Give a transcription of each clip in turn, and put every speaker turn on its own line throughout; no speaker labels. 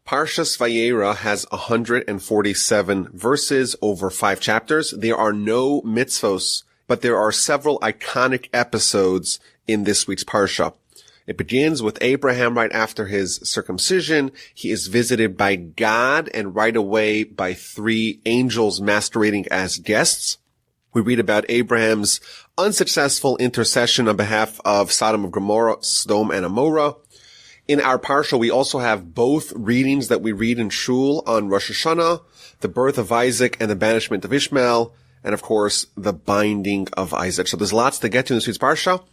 Parshas Vayeira has 147 verses over 5 chapters. There are no mitzvos, but there are several iconic episodes in this week's Parsha. It begins with Abraham right after his circumcision. He is visited by God and right away by 3 angels masquerading as guests. We read about Abraham's unsuccessful intercession on behalf of Sodom and Gomorrah, Sodom and Amorah. In our Parsha, we also have both readings that we read in Shul on Rosh Hashanah, the birth of Isaac and the banishment of Ishmael, and of course, the binding of Isaac. So there's lots to get to in this week's Parsha.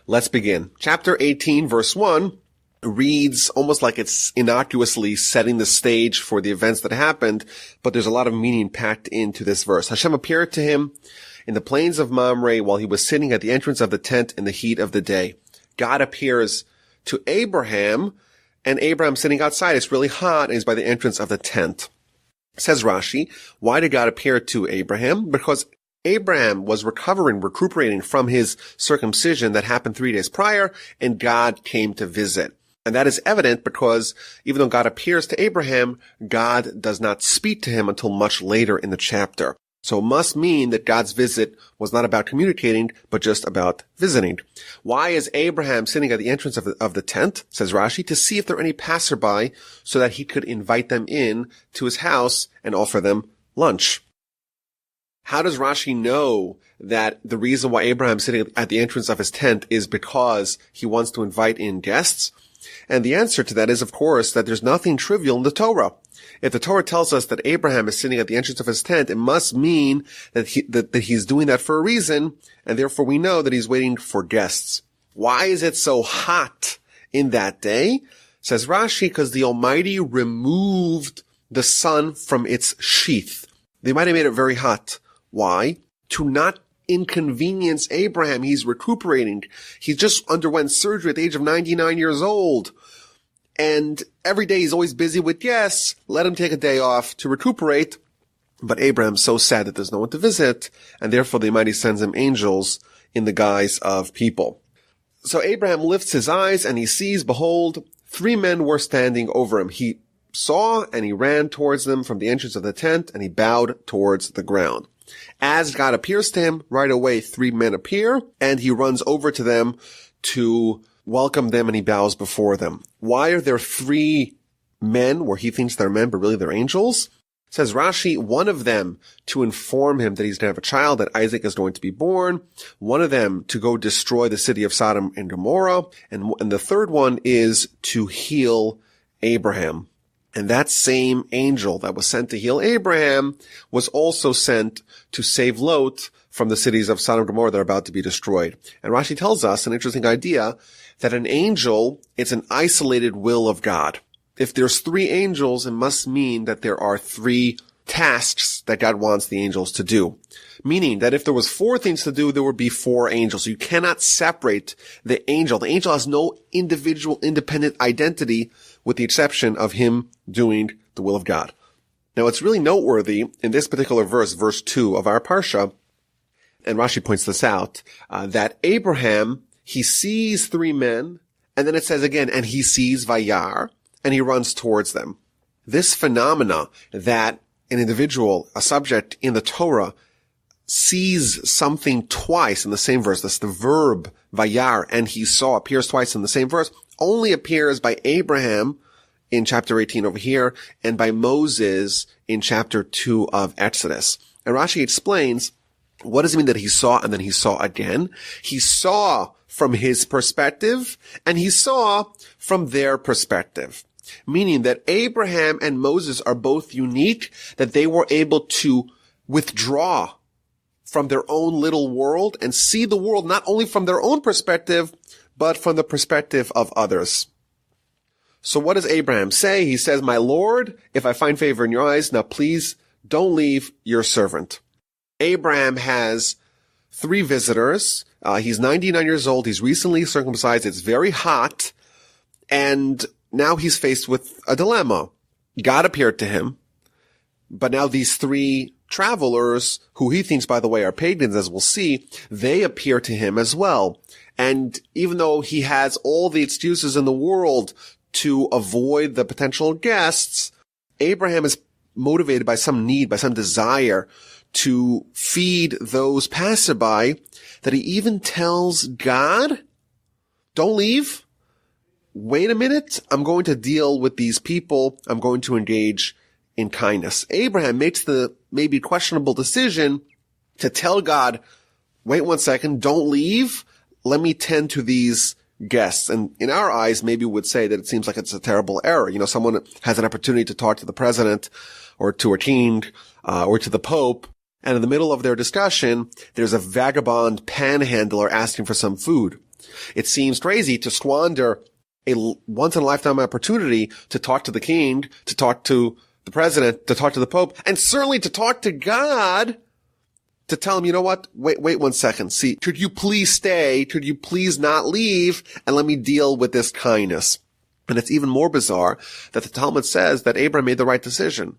Let's begin. Chapter 18, verse 1 reads almost like it's innocuously setting the stage for the events that happened, but there's a lot of meaning packed into this verse. Hashem appeared to him in the plains of Mamre while he was sitting at the entrance of the tent in the heat of the day. God appears to Abraham, and Abraham sitting outside. It's really hot, and he's by the entrance of the tent. Says Rashi, why did God appear to Abraham? Because Abraham was recuperating from his circumcision that happened 3 days prior, and God came to visit. And that is evident because even though God appears to Abraham, God does not speak to him until much later in the chapter. So it must mean that God's visit was not about communicating, but just about visiting. Why is Abraham sitting at the entrance of the tent, says Rashi, to see if there are any passerby so that he could invite them in to his house and offer them lunch? How does Rashi know that the reason why Abraham's sitting at the entrance of his tent is because he wants to invite in guests? And the answer to that is, of course, that there's nothing trivial in the Torah. If the Torah tells us that Abraham is sitting at the entrance of his tent, it must mean that he's doing that for a reason, and therefore we know that he's waiting for guests. Why is it so hot in that day? Says Rashi, because the Almighty removed the sun from its sheath. They might have made it very hot. Why? To not inconvenience Abraham. He's recuperating. He just underwent surgery at the age of 99 years old. And every day he's always busy with guests. Let him take a day off to recuperate. But Abraham's so sad that there's no one to visit, and therefore the Almighty sends him angels in the guise of people. So Abraham lifts his eyes and he sees, behold, 3 men were standing over him. He saw and he ran towards them from the entrance of the tent, and he bowed towards the ground. As God appears to him, right away 3 men appear, and he runs over to them to welcome them, and he bows before them. Why are there 3 men where he thinks they're men, but really they're angels? Says Rashi, one of them to inform him that he's going to have a child, that Isaac is going to be born. One of them to go destroy the city of Sodom and Gomorrah. And the third one is to heal Abraham. And that same angel that was sent to heal Abraham was also sent to save Lot from the cities of Sodom and Gomorrah that are about to be destroyed. And Rashi tells us an interesting idea that an angel, it's an isolated will of God. If there's 3 angels, it must mean that there are 3 tasks that God wants the angels to do. Meaning that if there was 4 things to do, there would be 4 angels. So you cannot separate the angel. The angel has no individual independent identity with the exception of him doing the will of God. Now it's really noteworthy in this particular verse, verse 2 of our Parsha, and Rashi points this out, that Abraham, he sees 3 men, and then it says again, and he sees Vayar, and he runs towards them. This phenomena that an individual, a subject in the Torah, sees something twice in the same verse, that's the verb Vayar, and he saw, appears twice in the same verse, only appears by Abraham in chapter 18 over here, and by Moses in chapter 2 of Exodus. And Rashi explains, what does it mean that he saw and then he saw again? He saw from his perspective, and he saw from their perspective. Meaning that Abraham and Moses are both unique, that they were able to withdraw from their own little world and see the world not only from their own perspective, but from the perspective of others. So what does Abraham say? He says, my Lord, if I find favor in your eyes, now please don't leave your servant. Abraham has 3 visitors. He's 99 years old. He's recently circumcised. It's very hot. And now he's faced with a dilemma. God appeared to him, but now these 3 travelers, who he thinks, by the way, are pagans, as we'll see, they appear to him as well. And even though he has all the excuses in the world to avoid the potential guests, Abraham is motivated by some need, by some desire to feed those passerby, that he even tells God, don't leave. Wait a minute. I'm going to deal with these people. I'm going to engage in kindness. Abraham makes the maybe questionable decision to tell God, wait 1 second, don't leave. Let me tend to these guests. And in our eyes, maybe we would say that it seems like it's a terrible error. Someone has an opportunity to talk to the president or to a king, or to the Pope. And in the middle of their discussion, there's a vagabond panhandler asking for some food. It seems crazy to squander a once-in-a-lifetime opportunity to talk to the king, to talk to the president, to talk to the Pope, and certainly to talk to God, to tell him, you know what? Wait 1 second. See, could you please stay? Could you please not leave? And let me deal with this kindness. And it's even more bizarre that the Talmud says that Abraham made the right decision.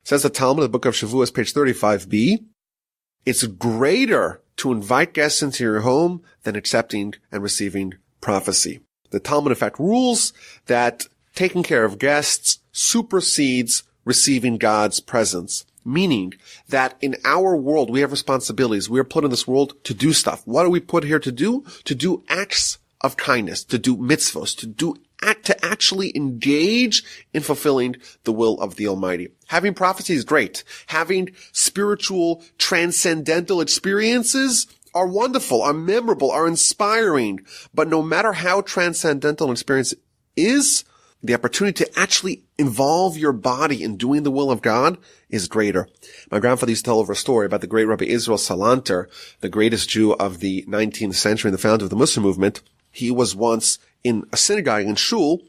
Says the Talmud, the book of Shavuos, page 35b, it's greater to invite guests into your home than accepting and receiving prophecy. The Talmud, in fact, rules that taking care of guests supersedes receiving God's presence, meaning that in our world, we have responsibilities. We are put in this world to do stuff. What are we put here to do? To do acts of kindness, to do mitzvos, to actually engage in fulfilling the will of the Almighty. Having prophecy is great. Having spiritual, transcendental experiences are wonderful, are memorable, are inspiring. But no matter how transcendental an experience is, the opportunity to actually involve your body in doing the will of God is greater. My grandfather used to tell over a story about the great Rabbi Israel Salanter, the greatest Jew of the 19th century and the founder of the Muslim movement. He was once in a synagogue in shul,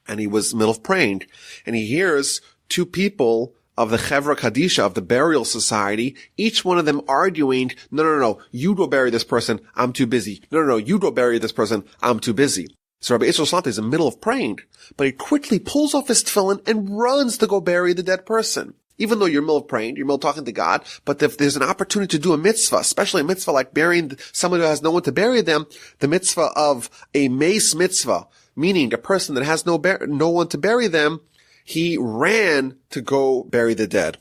and he was in the middle of praying, and he hears two people of the Chevra Kadisha, of the burial society, each one of them arguing, no, you go bury this person, I'm too busy. No, you go bury this person, I'm too busy. So Rabbi Israel Salanter is in the middle of praying, but he quickly pulls off his tefillin and runs to go bury the dead person. Even though you're in the middle of praying, you're in the middle of talking to God, but if there's an opportunity to do a mitzvah, especially a mitzvah like burying someone who has no one to bury them, the mitzvah of a mace mitzvah, meaning a person that has no one to bury them, he ran to go bury the dead.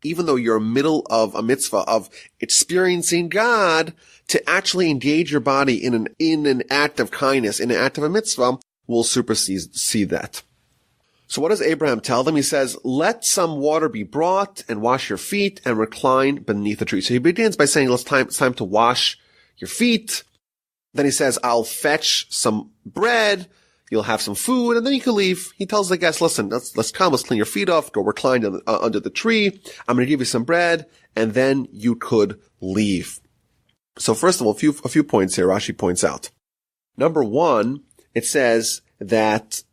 Even though you're in the middle of a mitzvah of experiencing God, to actually engage your body in an act of kindness, in an act of a mitzvah, will supersede that. So what does Abraham tell them? He says, let some water be brought and wash your feet and recline beneath the tree. So he begins by saying, it's time to wash your feet. Then he says, I'll fetch some bread. You'll have some food, and then you can leave. He tells the guests, listen, let's clean your feet off, go recline under the tree. I'm going to give you some bread, and then you could leave. So first of all, a few points here Rashi points out. Number one, it says that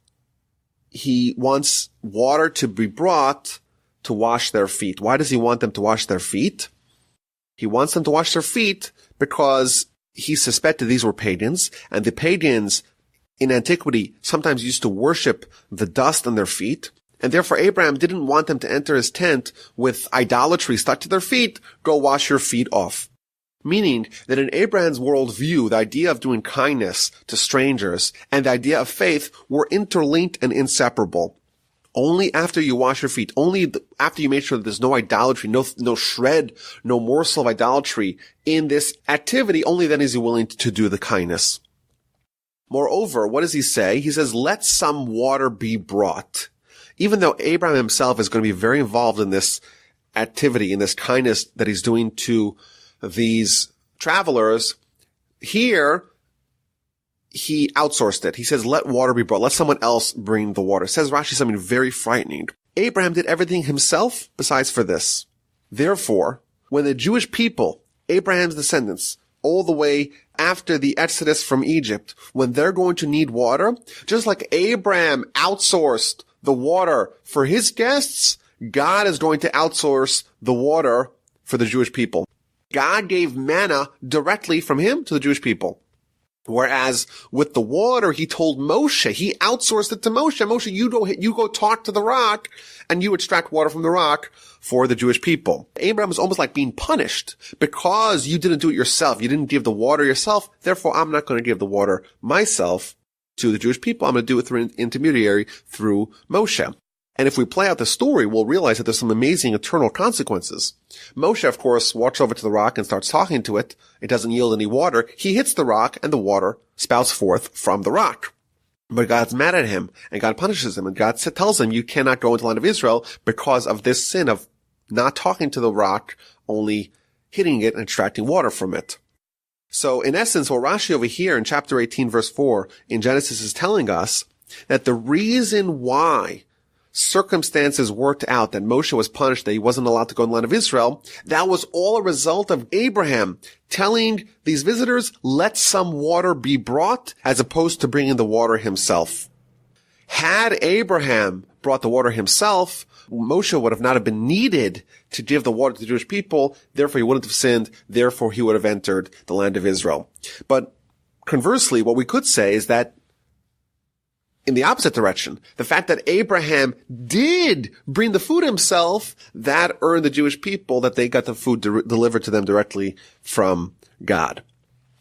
he wants water to be brought to wash their feet. Why does he want them to wash their feet? He wants them to wash their feet because he suspected these were pagans, and the pagans in antiquity sometimes used to worship the dust on their feet, and therefore Abraham didn't want them to enter his tent with idolatry stuck to their feet. Go wash your feet off. Meaning that in Abraham's worldview, the idea of doing kindness to strangers and the idea of faith were interlinked and inseparable. Only after you wash your feet, only after you make sure that there's no idolatry, no shred, no morsel of idolatry in this activity, only then is he willing to do the kindness. Moreover, what does he say? He says, let some water be brought. Even though Abraham himself is going to be very involved in this activity, in this kindness that he's doing to these travelers, here he outsourced it. He says, let water be brought. Let someone else bring the water. Says Rashi something very frightening. Abraham did everything himself besides for this. Therefore, when the Jewish people, Abraham's descendants, all the way after the Exodus from Egypt, when they're going to need water, just like Abraham outsourced the water for his guests, God is going to outsource the water for the Jewish people. God gave manna directly from him to the Jewish people. Whereas with the water, he told Moshe, he outsourced it to Moshe. Moshe, you go talk to the rock and you extract water from the rock for the Jewish people. Abraham was almost like being punished because you didn't do it yourself. You didn't give the water yourself. Therefore, I'm not going to give the water myself to the Jewish people. I'm going to do it through an intermediary, through Moshe. And if we play out the story, we'll realize that there's some amazing eternal consequences. Moshe, of course, walks over to the rock and starts talking to it. It doesn't yield any water. He hits the rock, and the water spouts forth from the rock. But God's mad at him, and God punishes him, and God tells him, you cannot go into the land of Israel because of this sin of not talking to the rock, only hitting it and extracting water from it. So in essence, what Rashi over here in chapter 18, verse 4 in Genesis is telling us that the reason why circumstances worked out that Moshe was punished, that he wasn't allowed to go in the land of Israel, that was all a result of Abraham telling these visitors, let some water be brought, as opposed to bringing the water himself. Had Abraham brought the water himself, Moshe would have not have been needed to give the water to the Jewish people. Therefore, he wouldn't have sinned. Therefore, he would have entered the land of Israel. But conversely, what we could say is that in the opposite direction, the fact that Abraham did bring the food himself, that earned the Jewish people that they got the food delivered to them directly from God.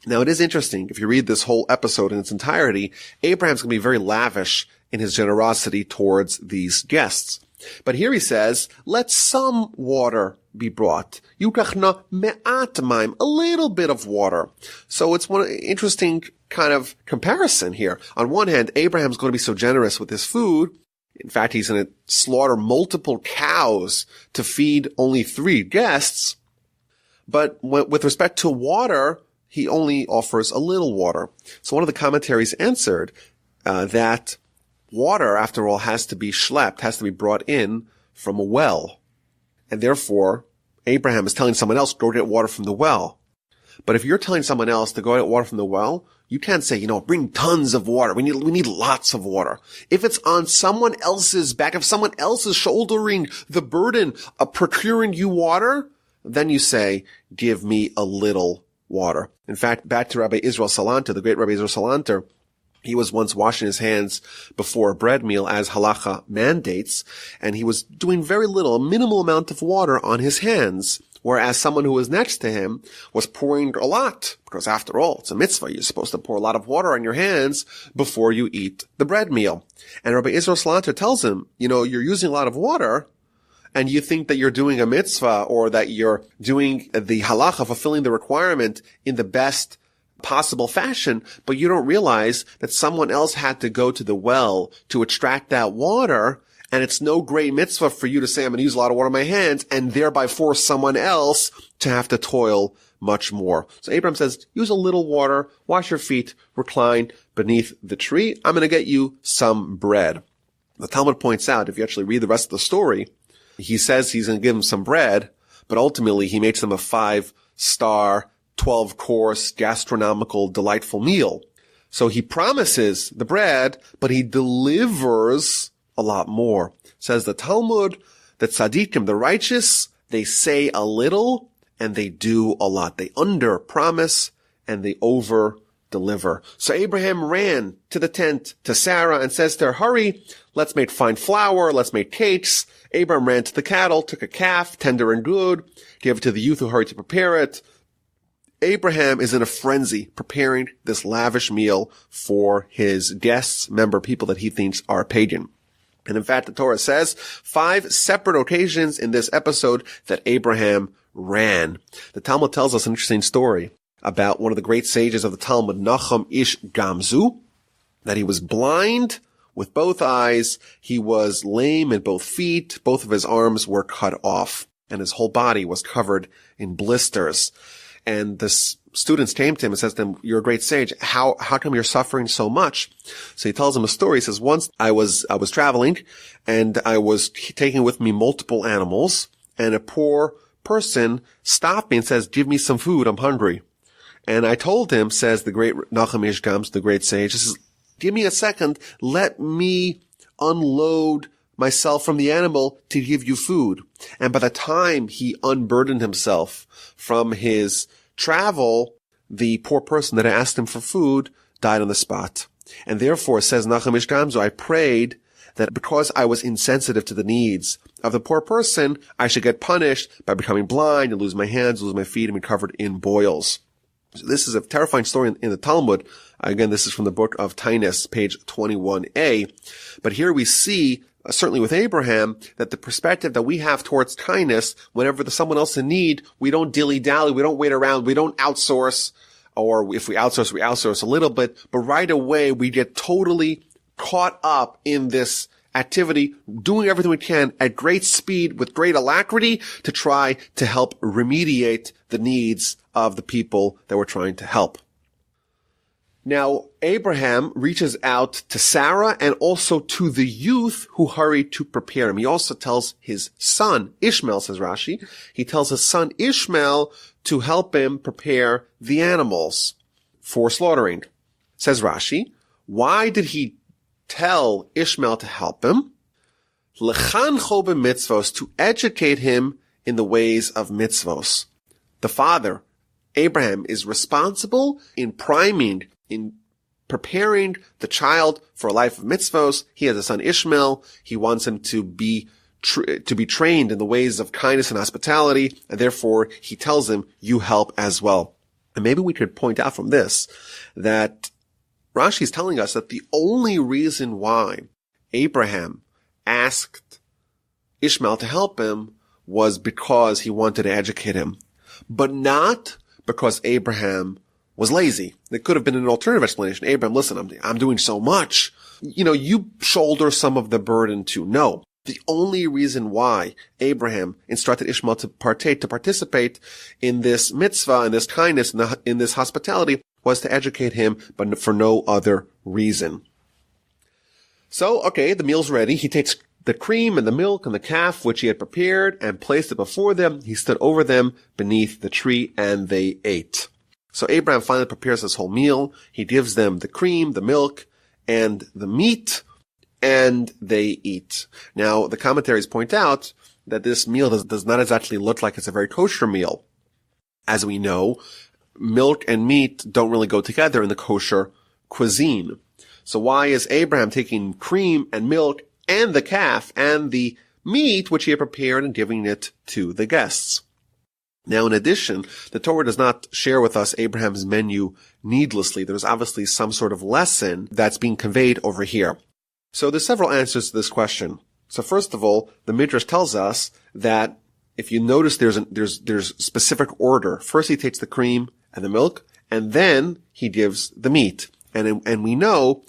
Now, it is interesting, if you read this whole episode in its entirety, Abraham's going to be very lavish in his generosity towards these guests. But here he says, let some water be brought. Yukachna me'at maim, a little bit of water. So it's one interesting kind of comparison here. On one hand, Abraham's going to be so generous with his food. In fact, he's going to slaughter multiple cows to feed only 3 guests. But with respect to water, he only offers a little water. So one of the commentaries answered that water, after all, has to be schlepped, has to be brought in from a well. And therefore, Abraham is telling someone else, go get water from the well. But if you're telling someone else to go get water from the well, you can't say, bring tons of water. We need lots of water. If it's on someone else's back, if someone else is shouldering the burden of procuring you water, then you say, give me a little water. In fact, back to Rabbi Israel Salanter, the great Rabbi Israel Salanter, he was once washing his hands before a bread meal as halacha mandates, and he was doing very little, a minimal amount of water on his hands, whereas someone who was next to him was pouring a lot, because after all, it's a mitzvah. You're supposed to pour a lot of water on your hands before you eat the bread meal. And Rabbi Israel Salanter tells him, you're using a lot of water, and you think that you're doing a mitzvah or that you're doing the halacha, fulfilling the requirement in the best possible fashion, but you don't realize that someone else had to go to the well to extract that water, and it's no great mitzvah for you to say, I'm going to use a lot of water on my hands, and thereby force someone else to have to toil much more. So Abraham says, use a little water, wash your feet, recline beneath the tree. I'm going to get you some bread. The Talmud points out, if you actually read the rest of the story, he says he's going to give him some bread, but ultimately he makes them a 5-star 12-course, gastronomical, delightful meal. So he promises the bread, but he delivers a lot more. Says the Talmud that tzaddikim, the righteous, they say a little and they do a lot. They under-promise and they over-deliver. So Abraham ran to the tent to Sarah and says to her, hurry, let's make fine flour, let's make cakes. Abraham ran to the cattle, took a calf, tender and good, gave it to the youth who hurried to prepare it. Abraham is in a frenzy preparing this lavish meal for his guests, people that he thinks are pagan. And in fact, the Torah says 5 separate occasions in this episode that Abraham ran. The Talmud tells us an interesting story about one of the great sages of the Talmud, Nachum Ish Gamzu, that he was blind with both eyes, he was lame in both feet, both of his arms were cut off, and his whole body was covered in blisters. And the students came to him and says to him, you're a great sage. How come you're suffering so much? So he tells them a story. He says, once I was traveling and I was taking with me multiple animals, and a poor person stopped me and says, give me some food. I'm hungry. And I told him, says the great Nachum Ish Gamzu, the great sage, he says, give me a second. Let me unload myself from the animal to give you food. And by the time he unburdened himself from his travel, the poor person that asked him for food died on the spot. And therefore, says Nachum Ish Gamzu, I prayed that because I was insensitive to the needs of the poor person, I should get punished by becoming blind and lose my hands, lose my feet, and be covered in boils. So this is a terrifying story in the Talmud Again, this is from the book of Tainus, page 21a. But here we see, certainly with Abraham, that the perspective that we have towards kindness, whenever there's someone else in need, we don't dilly-dally, we don't wait around, we don't outsource, or if we outsource a little bit, but right away we get totally caught up in this activity, doing everything we can at great speed with great alacrity to try to help remediate the needs of the people that we're trying to help. Now, Abraham reaches out to Sarah and also to the youth who hurry to prepare him. He also tells his son, Ishmael, says Rashi, he tells his son Ishmael to help him prepare the animals for slaughtering. Says Rashi, why did he tell Ishmael to help him? Lechancho b'mitzvos, to educate him in the ways of mitzvos. The father, Abraham, is responsible in preparing the child for a life of mitzvos. He has a son Ishmael. He wants him to be trained in the ways of kindness and hospitality, and therefore he tells him, you help as well. And maybe we could point out from this that Rashi is telling us that the only reason why Abraham asked Ishmael to help him was because he wanted to educate him, but not because Abraham was lazy. There could have been an alternative explanation. Abraham, listen, I'm doing so much. You shoulder some of the burden too. No. The only reason why Abraham instructed Ishmael to participate in this mitzvah, in this kindness, in this hospitality, was to educate him, but for no other reason. So, okay, the meal's ready. He takes the cream and the milk and the calf, which he had prepared, and placed it before them. He stood over them beneath the tree, and they ate. So Abraham finally prepares this whole meal. He gives them the cream, the milk, and the meat, and they eat. Now, the commentaries point out that this meal does not exactly look like it's a very kosher meal. As we know, milk and meat don't really go together in the kosher cuisine. So why is Abraham taking cream and milk and the calf and the meat which he had prepared and giving it to the guests? Now, in addition, the Torah does not share with us Abraham's menu needlessly. There's obviously some sort of lesson that's being conveyed over here. So there's several answers to this question. So first of all, the Midrash tells us that if you notice there's specific order. First he takes the cream and the milk, and then he gives the meat. And we know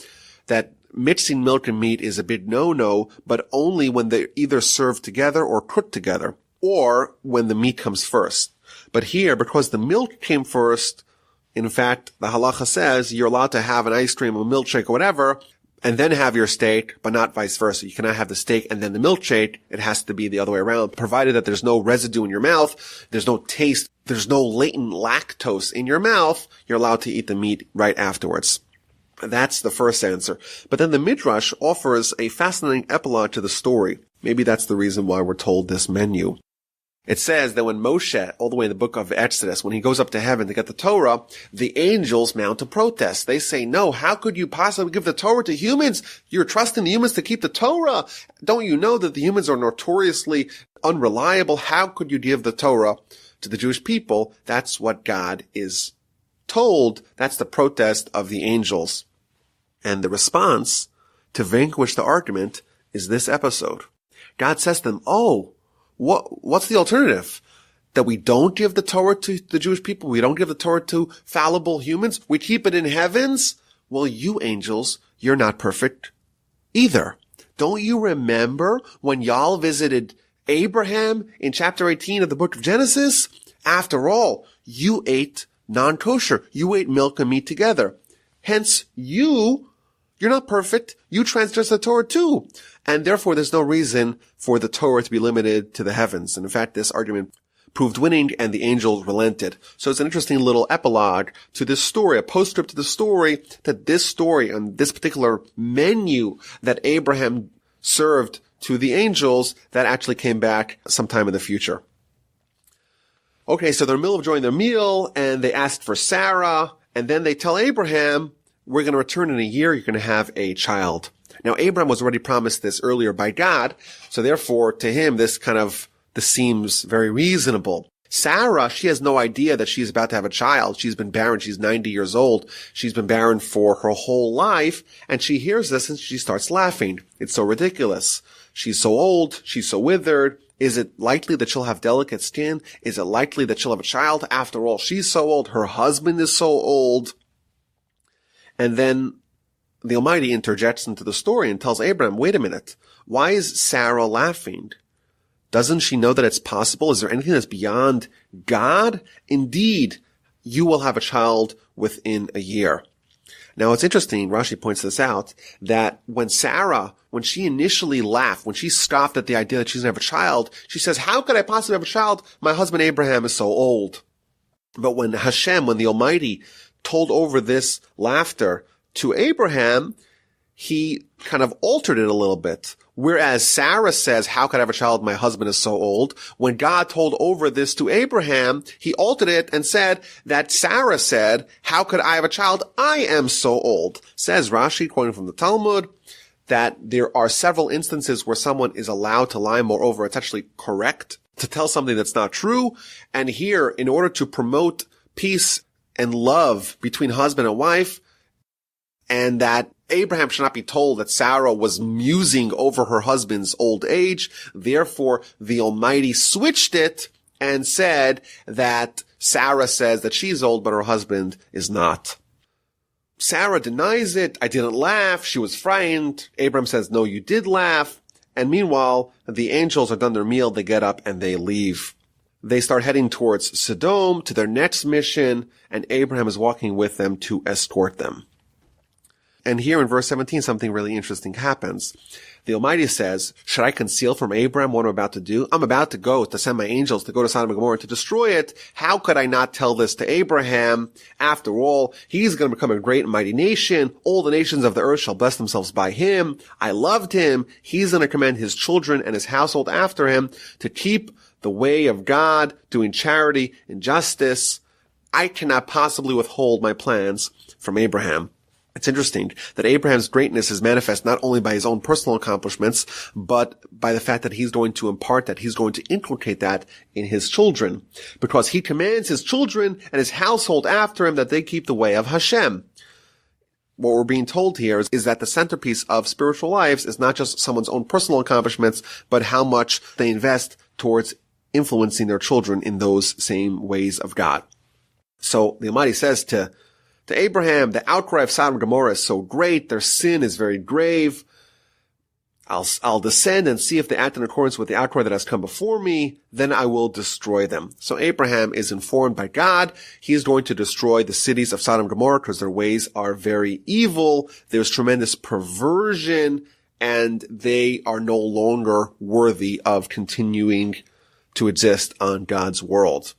that mixing milk and meat is a big no-no, but only when they're either served together or cooked together, or when the meat comes first. But here, because the milk came first, in fact, the halacha says you're allowed to have an ice cream, a milkshake, or whatever, and then have your steak, but not vice versa. You cannot have the steak and then the milkshake. It has to be the other way around, provided that there's no residue in your mouth, there's no taste, there's no latent lactose in your mouth, you're allowed to eat the meat right afterwards. That's the first answer. But then the Midrash offers a fascinating epilogue to the story. Maybe that's the reason why we're told this menu. It says that when Moshe, all the way in the book of Exodus, when he goes up to heaven to get the Torah, the angels mount a protest. They say, no, how could you possibly give the Torah to humans? You're trusting the humans to keep the Torah. Don't you know that the humans are notoriously unreliable? How could you give the Torah to the Jewish people? That's what God is told. That's the protest of the angels. And the response to vanquish the argument is this episode. God says to them, what's the alternative? That we don't give the Torah to the Jewish people? We don't give the Torah to fallible humans? We keep it in heavens? Well, you angels, you're not perfect either. Don't you remember when y'all visited Abraham in chapter 18 of the book of Genesis? After all, you ate non-kosher. You ate milk and meat together. Hence, you're not perfect. You transgress the Torah too. And therefore, there's no reason for the Torah to be limited to the heavens. And in fact, this argument proved winning and the angels relented. So it's an interesting little epilogue to this story, a postscript to the story, that this story and this particular menu that Abraham served to the angels, that actually came back sometime in the future. Okay, so they're in the middle of enjoying their meal, and they asked for Sarah, and then they tell Abraham, we're going to return in a year, you're going to have a child. Now, Abraham was already promised this earlier by God, so therefore, to him, this seems very reasonable. Sarah, she has no idea that she's about to have a child. She's been barren. She's 90 years old. She's been barren for her whole life. And she hears this and she starts laughing. It's so ridiculous. She's so old. She's so withered. Is it likely that she'll have delicate skin? Is it likely that she'll have a child? After all, she's so old. Her husband is so old. And then the Almighty interjects into the story and tells Abraham, wait a minute. Why is Sarah laughing? Doesn't she know that it's possible? Is there anything that's beyond God? Indeed, you will have a child within a year. Now, it's interesting, Rashi points this out, that when Sarah, when she initially laughed, when she scoffed at the idea that she's going to have a child, she says, how could I possibly have a child? My husband Abraham is so old. But when Hashem, when the Almighty told over this laughter to Abraham, he kind of altered it a little bit. Whereas Sarah says, how could I have a child? My husband is so old. When God told over this to Abraham, he altered it and said that Sarah said, how could I have a child? I am so old. Says Rashi, quoting from the Talmud, that there are several instances where someone is allowed to lie. Moreover, it's actually correct to tell something that's not true. And here, in order to promote peace and love between husband and wife, and that Abraham should not be told that Sarah was musing over her husband's old age. Therefore, the Almighty switched it and said that Sarah says that she's old, but her husband is not. Sarah denies it. I didn't laugh. She was frightened. Abraham says, no, you did laugh. And meanwhile, the angels are done their meal. They get up and they leave. They start heading towards Sodom to their next mission, and Abraham is walking with them to escort them. And here in verse 17, something really interesting happens. The Almighty says, should I conceal from Abraham what I'm about to do? I'm about to go to send my angels to go to Sodom and Gomorrah to destroy it. How could I not tell this to Abraham? After all, he's going to become a great and mighty nation. All the nations of the earth shall bless themselves by him. I loved him. He's going to command his children and his household after him to keep the way of God, doing charity and justice. I cannot possibly withhold my plans from Abraham. It's interesting that Abraham's greatness is manifest not only by his own personal accomplishments, but by the fact that he's going to impart that, he's going to inculcate that in his children, because he commands his children and his household after him that they keep the way of Hashem. What we're being told here is that the centerpiece of spiritual lives is not just someone's own personal accomplishments, but how much they invest towards influencing their children in those same ways of God. So the Almighty says to Abraham, the outcry of Sodom and Gomorrah is so great, their sin is very grave. I'll descend and see if they act in accordance with the outcry that has come before me, then I will destroy them. So Abraham is informed by God. He is going to destroy the cities of Sodom and Gomorrah because their ways are very evil. There's tremendous perversion, and they are no longer worthy of continuing to exist on God's world.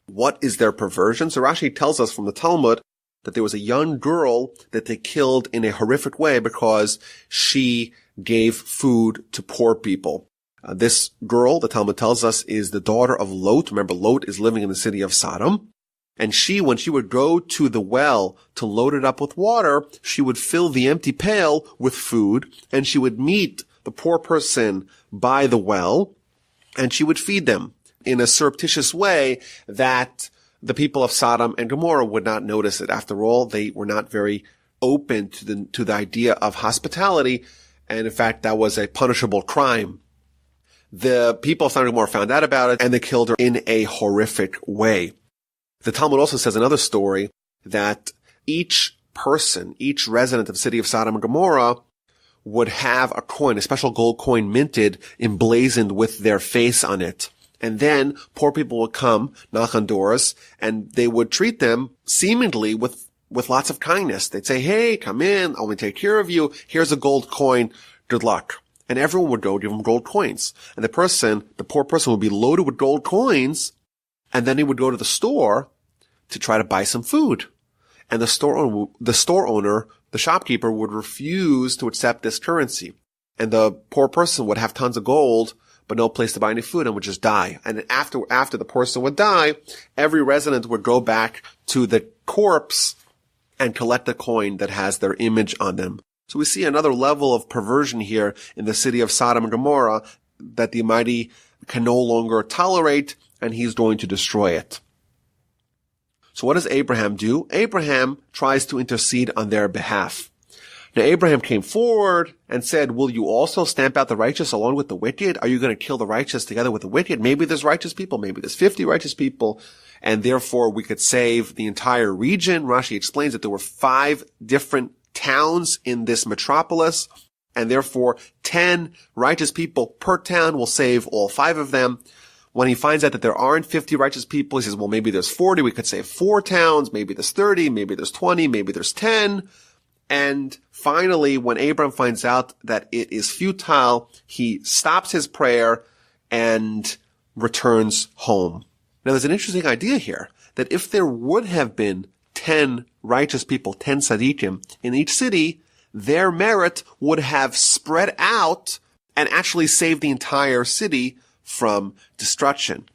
What is their perversion? So Rashi tells us from the Talmud that there was a young girl that they killed in a horrific way because she gave food to poor people. This girl, the Talmud tells us, is the daughter of Lot. Remember, Lot is living in the city of Sodom. And she, when she would go to the well to load it up with water, she would fill the empty pail with food, and she would meet the poor person by the well, and she would feed them in a surreptitious way that the people of Sodom and Gomorrah would not notice it. After all, they were not very open to the idea of hospitality, and in fact, that was a punishable crime. The people of Sodom and Gomorrah found out about it, and they killed her in a horrific way. The Talmud also says another story that each person, each resident of the city of Sodom and Gomorrah would have a coin, a special gold coin minted, emblazoned with their face on it. And then poor people would come, knock on doors, and they would treat them seemingly with lots of kindness. They'd say, hey, come in, I'll take care of you. Here's a gold coin. Good luck. And everyone would go give them gold coins. And the poor person would be loaded with gold coins, and then he would go to the store to try to buy some food. And the store owner, the shopkeeper, would refuse to accept this currency. And the poor person would have tons of gold, but no place to buy any food, and would just die. And after the person would die, every resident would go back to the corpse and collect a coin that has their image on them. So we see another level of perversion here in the city of Sodom and Gomorrah that the Almighty can no longer tolerate, and he's going to destroy it. So what does Abraham do? Abraham tries to intercede on their behalf. Now Abraham came forward and said, will you also stamp out the righteous along with the wicked? Are you going to kill the righteous together with the wicked? Maybe there's righteous people, maybe there's 50 righteous people, and therefore we could save the entire region. Rashi explains that there were 5 different towns in this metropolis, and therefore 10 righteous people per town will save all 5 of them. When he finds out that there aren't 50 righteous people, he says, well, maybe there's 40, we could save 4 towns, maybe there's 30, maybe there's 20, maybe there's 10. And finally, when Abraham finds out that it is futile, he stops his prayer and returns home. Now, there's an interesting idea here, that if there would have been 10 righteous people, 10 tzaddikim in each city, their merit would have spread out and actually saved the entire city from destruction.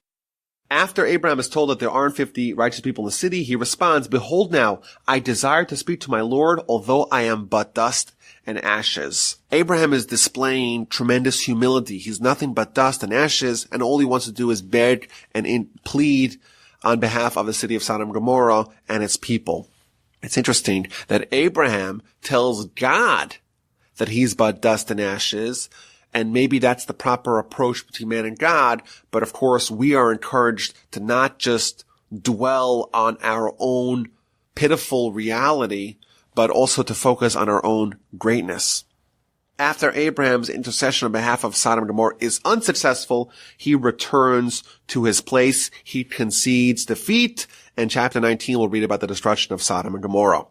After Abraham is told that there aren't 50 righteous people in the city, he responds, behold now, I desire to speak to my Lord, although I am but dust and ashes. Abraham is displaying tremendous humility. He's nothing but dust and ashes, and all he wants to do is beg and plead on behalf of the city of Sodom and Gomorrah and its people. It's interesting that Abraham tells God that he's but dust and ashes, and maybe that's the proper approach between man and God. But of course, we are encouraged to not just dwell on our own pitiful reality, but also to focus on our own greatness. After Abraham's intercession on behalf of Sodom and Gomorrah is unsuccessful, he returns to his place. He concedes defeat. And chapter 19 will read about the destruction of Sodom and Gomorrah.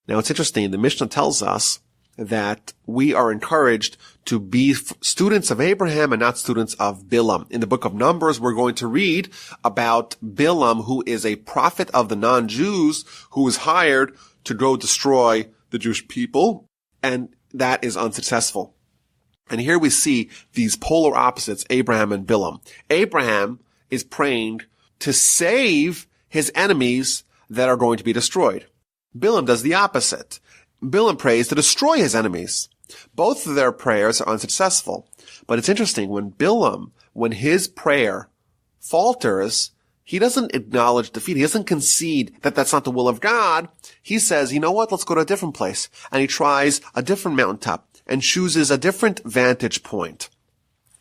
Now, it's interesting. The Mishnah tells us that we are encouraged to be students of Abraham and not students of Bilam. In the book of Numbers, we're going to read about Bilam, who is a prophet of the non-Jews, who was hired to go destroy the Jewish people, and that is unsuccessful. And here we see these polar opposites, Abraham and Bilam. Abraham is praying to save his enemies that are going to be destroyed. Bilam does the opposite. Bilam prays to destroy his enemies. Both of their prayers are unsuccessful. But it's interesting, when his prayer falters, he doesn't acknowledge defeat. He doesn't concede that that's not the will of God. He says, you know what, let's go to a different place. And he tries a different mountaintop and chooses a different vantage point.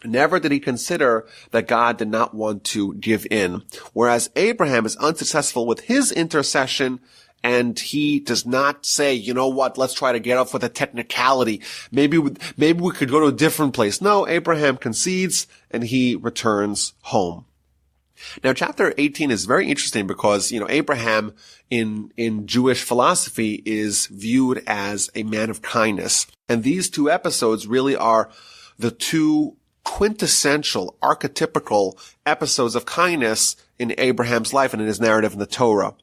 Never did he consider that God did not want to give in. Whereas Abraham is unsuccessful with his intercession, and he does not say, you know what, let's try to get off with a technicality. Maybe we could go to a different place. No, Abraham concedes and he returns home. Now, chapter 18 is very interesting because, Abraham in Jewish philosophy is viewed as a man of kindness. And these 2 episodes really are the 2 quintessential, archetypical episodes of kindness in Abraham's life and in his narrative in the Torah.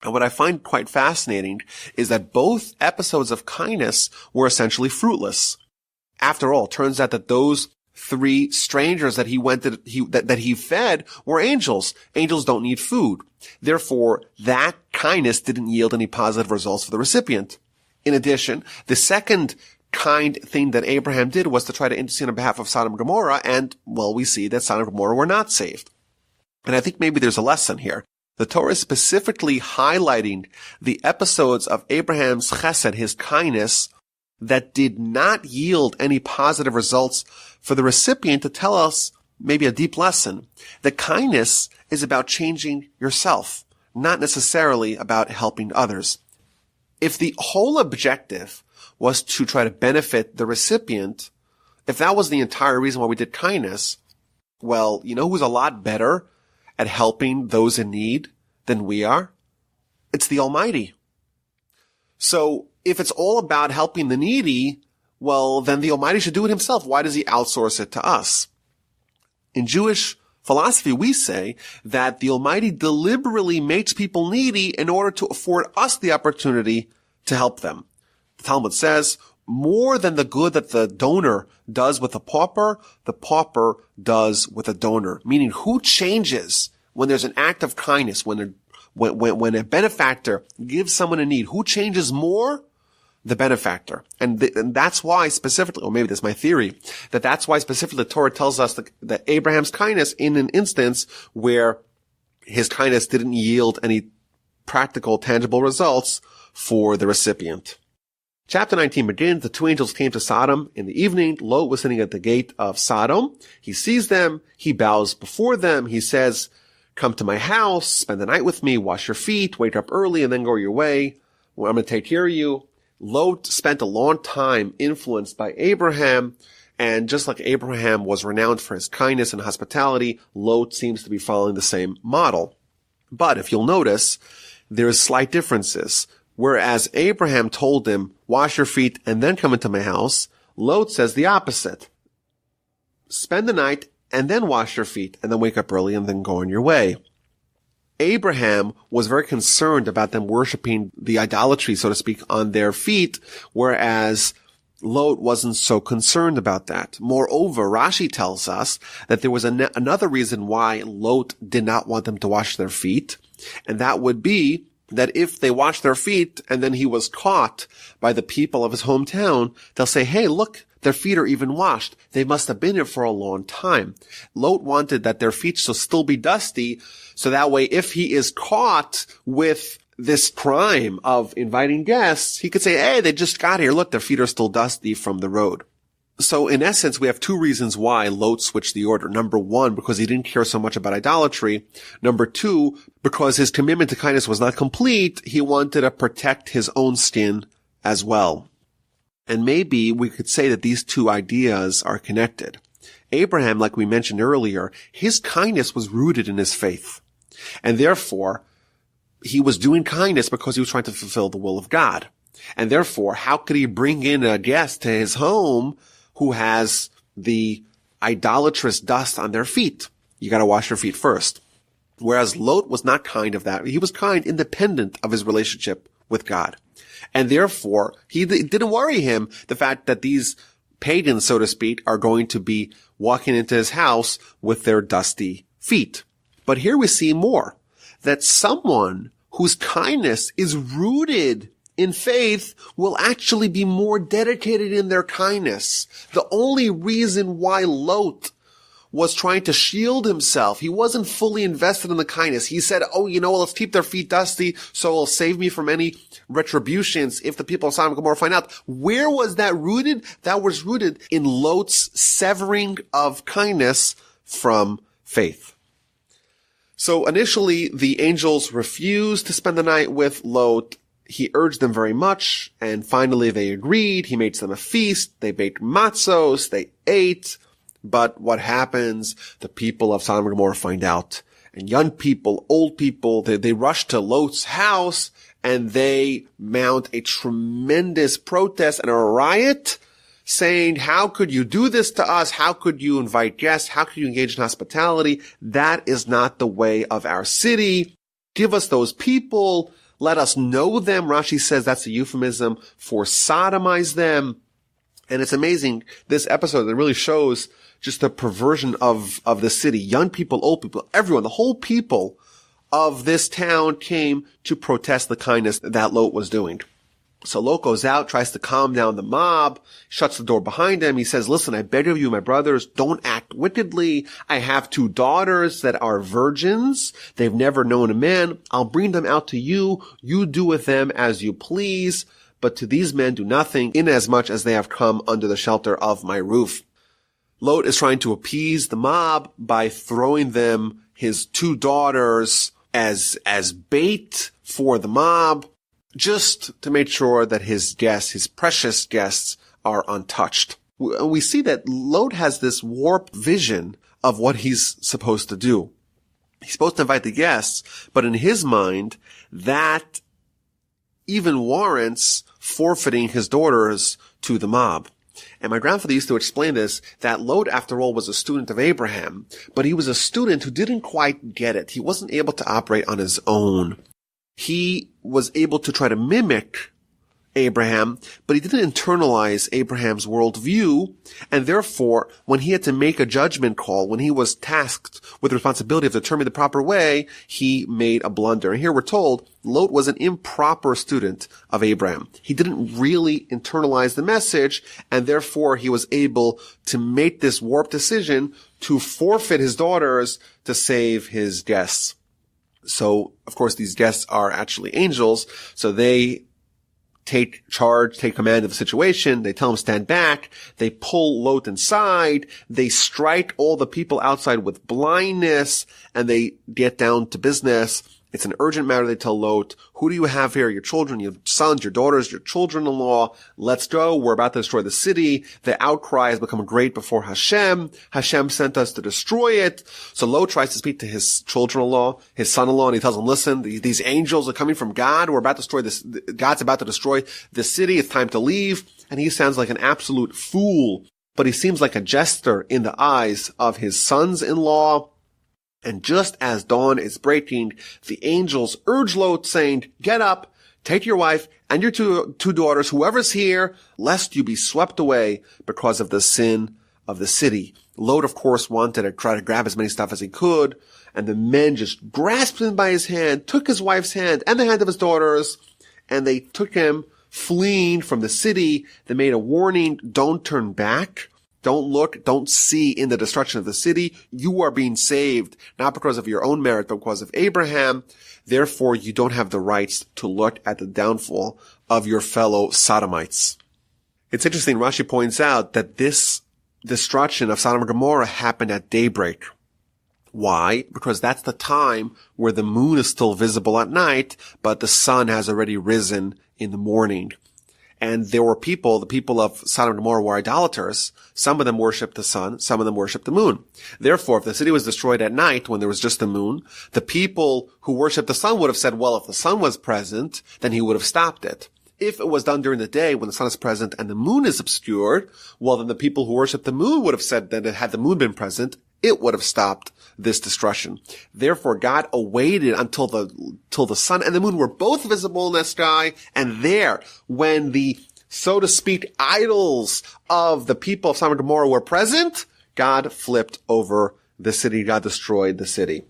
And what I find quite fascinating is that both episodes of kindness were essentially fruitless. After all, it turns out that those 3 strangers that he fed were angels. Angels don't need food. Therefore, that kindness didn't yield any positive results for the recipient. In addition, the second kind thing that Abraham did was to try to intercede on behalf of Sodom and Gomorrah, and, well, we see that Sodom and Gomorrah were not saved. And I think maybe there's a lesson here. The Torah is specifically highlighting the episodes of Abraham's chesed, his kindness, that did not yield any positive results for the recipient to tell us maybe a deep lesson. That kindness is about changing yourself, not necessarily about helping others. If the whole objective was to try to benefit the recipient, if that was the entire reason why we did kindness, well, you know who's a lot better at helping those in need than we are? It's the Almighty. So if it's all about helping the needy, well, then the Almighty should do it himself. Why does he outsource it to us? In Jewish philosophy, we say that the Almighty deliberately makes people needy in order to afford us the opportunity to help them. The Talmud says, more than the good that the donor does with the pauper does with the donor. Meaning, who changes when there's an act of kindness, when a benefactor gives someone a need? Who changes more? the benefactor. And that's why specifically, or maybe this is my theory, that's why specifically the Torah tells us that Abraham's kindness in an instance where his kindness didn't yield any practical, tangible results for the recipient. Chapter 19 begins, the two angels came to Sodom in the evening. Lot was sitting at the gate of Sodom. He sees them. He bows before them. He says, come to my house, spend the night with me, wash your feet, wake up early, and then go your way. Well, I'm going to take care of you. Lot spent a long time influenced by Abraham, and just like Abraham was renowned for his kindness and hospitality, Lot seems to be following the same model. But if you'll notice, there's slight differences. Whereas Abraham told him, wash your feet and then come into my house, Lot says the opposite. Spend the night and then wash your feet and then wake up early and then go on your way. Abraham was very concerned about them worshiping the idolatry, so to speak, on their feet, whereas Lot wasn't so concerned about that. Moreover, Rashi tells us that there was another reason why Lot did not want them to wash their feet, and that would be that if they washed their feet and then he was caught by the people of his hometown, they'll say, hey, look, their feet are even washed. They must have been here for a long time. Lot wanted that their feet should still be dusty, so that way if he is caught with this crime of inviting guests, he could say, hey, they just got here. Look, their feet are still dusty from the road. So in essence, we have two reasons why Lot switched the order. Number one, because he didn't care so much about idolatry. Number two, because his commitment to kindness was not complete. He wanted to protect his own skin as well. And maybe we could say that these two ideas are connected. Abraham, like we mentioned earlier, his kindness was rooted in his faith. And therefore, he was doing kindness because he was trying to fulfill the will of God. And therefore, how could he bring in a guest to his home who has the idolatrous dust on their feet? You gotta wash your feet first. Whereas Lot was not kind of that. He was kind independent of his relationship with God. And therefore, it didn't worry him the fact that these pagans, so to speak, are going to be walking into his house with their dusty feet. But here we see more, that someone whose kindness is rooted in faith will actually be more dedicated in their kindness. The only reason why Lot was trying to shield himself, he wasn't fully invested in the kindness. He said, let's keep their feet dusty so it'll save me from any retributions if the people of Sodom and Gomorrah find out. Where was that rooted? That was rooted in Lot's severing of kindness from faith. So initially, the angels refused to spend the night with Lot. He urged them very much, and finally they agreed. He made them a feast. They baked matzos. They ate. But what happens? The people of Sodom and Gomorrah find out. And young people, old people, they rush to Lot's house, and they mount a tremendous protest and a riot, saying, how could you do this to us? How could you invite guests? How could you engage in hospitality? That is not the way of our city. Give us those people. Let us know them. Rashi says that's a euphemism for sodomize them. And it's amazing, this episode that really shows just the perversion of the city. Young people, old people, everyone, the whole people of this town came to protest the kindness that Lot was doing. So Lot goes out, tries to calm down the mob, shuts the door behind him. He says, listen, I beg of you, my brothers, don't act wickedly. I have 2 daughters that are virgins. They've never known a man. I'll bring them out to you. You do with them as you please. But to these men do nothing, inasmuch as they have come under the shelter of my roof. Lot is trying to appease the mob by throwing them his 2 daughters as bait for the mob, just to make sure that his guests, his precious guests, are untouched. We see that Lot has this warped vision of what he's supposed to do. He's supposed to invite the guests, but in his mind, that even warrants forfeiting his daughters to the mob. And my grandfather used to explain this, that Lot, after all, was a student of Abraham, but he was a student who didn't quite get it. He wasn't able to operate on his own. He was able to try to mimic Abraham, but he didn't internalize Abraham's worldview, and therefore, when he had to make a judgment call, when he was tasked with the responsibility of determining the proper way, he made a blunder. And here we're told Lot was an improper student of Abraham. He didn't really internalize the message, and therefore he was able to make this warped decision to forfeit his daughters to save his guests. So, of course, these guests are actually angels, so they take command of the situation. They tell him stand back. They pull Lot inside. They strike all the people outside with blindness, and they get down to business. It's an urgent matter. They tell Lot, who do you have here? Your children, your sons, your daughters, your children-in-law. Let's go. We're about to destroy the city. The outcry has become great before Hashem. Hashem sent us to destroy it. So Lot tries to speak to his children-in-law, his son-in-law, and he tells them, listen, these angels are coming from God. We're about to destroy this. God's about to destroy the city. It's time to leave. And he sounds like an absolute fool, but he seems like a jester in the eyes of his sons-in-law. And just as dawn is breaking, the angels urge Lot, saying, get up, take your wife and your two daughters, whoever's here, lest you be swept away because of the sin of the city. Lot, of course, wanted to try to grab as many stuff as he could, and the men just grasped him by his hand, took his wife's hand and the hand of his daughters, and they took him fleeing from the city. They made a warning, don't turn back. Don't look, don't see in the destruction of the city. You are being saved, not because of your own merit, but because of Abraham. Therefore, you don't have the rights to look at the downfall of your fellow Sodomites. It's interesting, Rashi points out that this destruction of Sodom and Gomorrah happened at daybreak. Why? Because that's the time where the moon is still visible at night, but the sun has already risen in the morning. And there were the people of Sodom and Gomorrah were idolaters. Some of them worshipped the sun, some of them worshipped the moon. Therefore, if the city was destroyed at night when there was just the moon, the people who worshipped the sun would have said, well, if the sun was present, then he would have stopped it. If it was done during the day when the sun is present and the moon is obscured, well, then the people who worship the moon would have said that had the moon been present, it would have stopped this destruction. Therefore, God awaited until the sun and the moon were both visible in the sky, and there, when the, so to speak, idols of the people of Sodom and Gomorrah were present, God flipped over the city. God destroyed the city.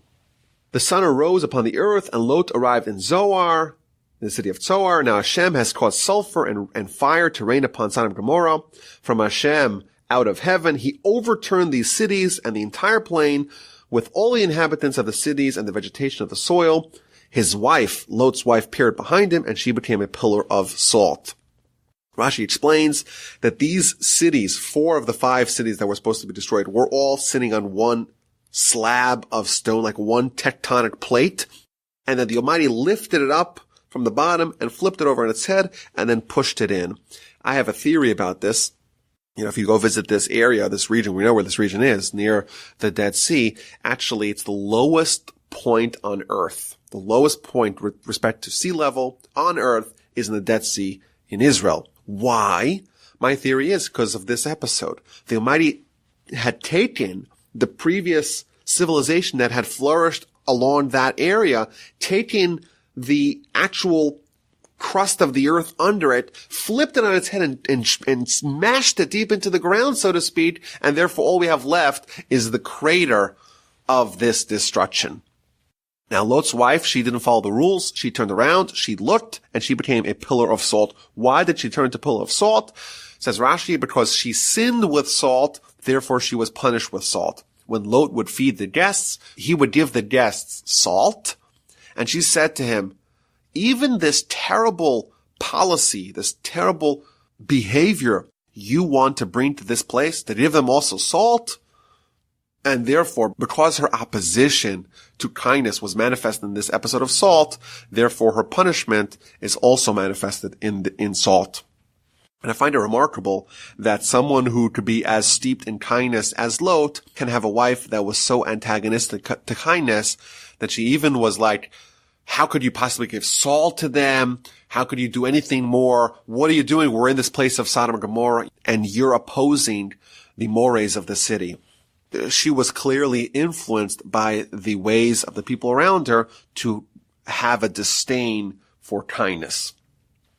The sun arose upon the earth, and Lot arrived in Zoar, the city of Zoar. Now Hashem has caused sulfur and fire to rain upon Sodom and Gomorrah. From Hashem, out of heaven, he overturned these cities and the entire plain with all the inhabitants of the cities and the vegetation of the soil. His wife, Lot's wife, appeared behind him, and she became a pillar of salt. Rashi explains that these cities, 4 of the 5 cities that were supposed to be destroyed, were all sitting on one slab of stone, like one tectonic plate, and that the Almighty lifted it up from the bottom and flipped it over on its head and then pushed it in. I have a theory about this. You know, if you go visit this area, this region, we know where this region is, near the Dead Sea. Actually, it's the lowest point on Earth. The lowest point with respect to sea level on Earth is in the Dead Sea in Israel. Why? My theory is because of this episode. The Almighty had taken the previous civilization that had flourished along that area, taken the actual crust of the earth under it, flipped it on its head and smashed it deep into the ground, so to speak, and therefore all we have left is the crater of this destruction. Now, Lot's wife, she didn't follow the rules. She turned around, she looked, and she became a pillar of salt. Why did she turn into a pillar of salt? Says Rashi, because she sinned with salt, therefore she was punished with salt. When Lot would feed the guests, he would give the guests salt, and she said to him, even this terrible policy, this terrible behavior you want to bring to this place, to give them also salt? And therefore, because her opposition to kindness was manifested in this episode of salt, therefore her punishment is also manifested in salt. And I find it remarkable that someone who could be as steeped in kindness as Lot can have a wife that was so antagonistic to kindness that she even was like, how could you possibly give salt to them? How could you do anything more? What are you doing? We're in this place of Sodom and Gomorrah, and you're opposing the mores of the city. She was clearly influenced by the ways of the people around her to have a disdain for kindness.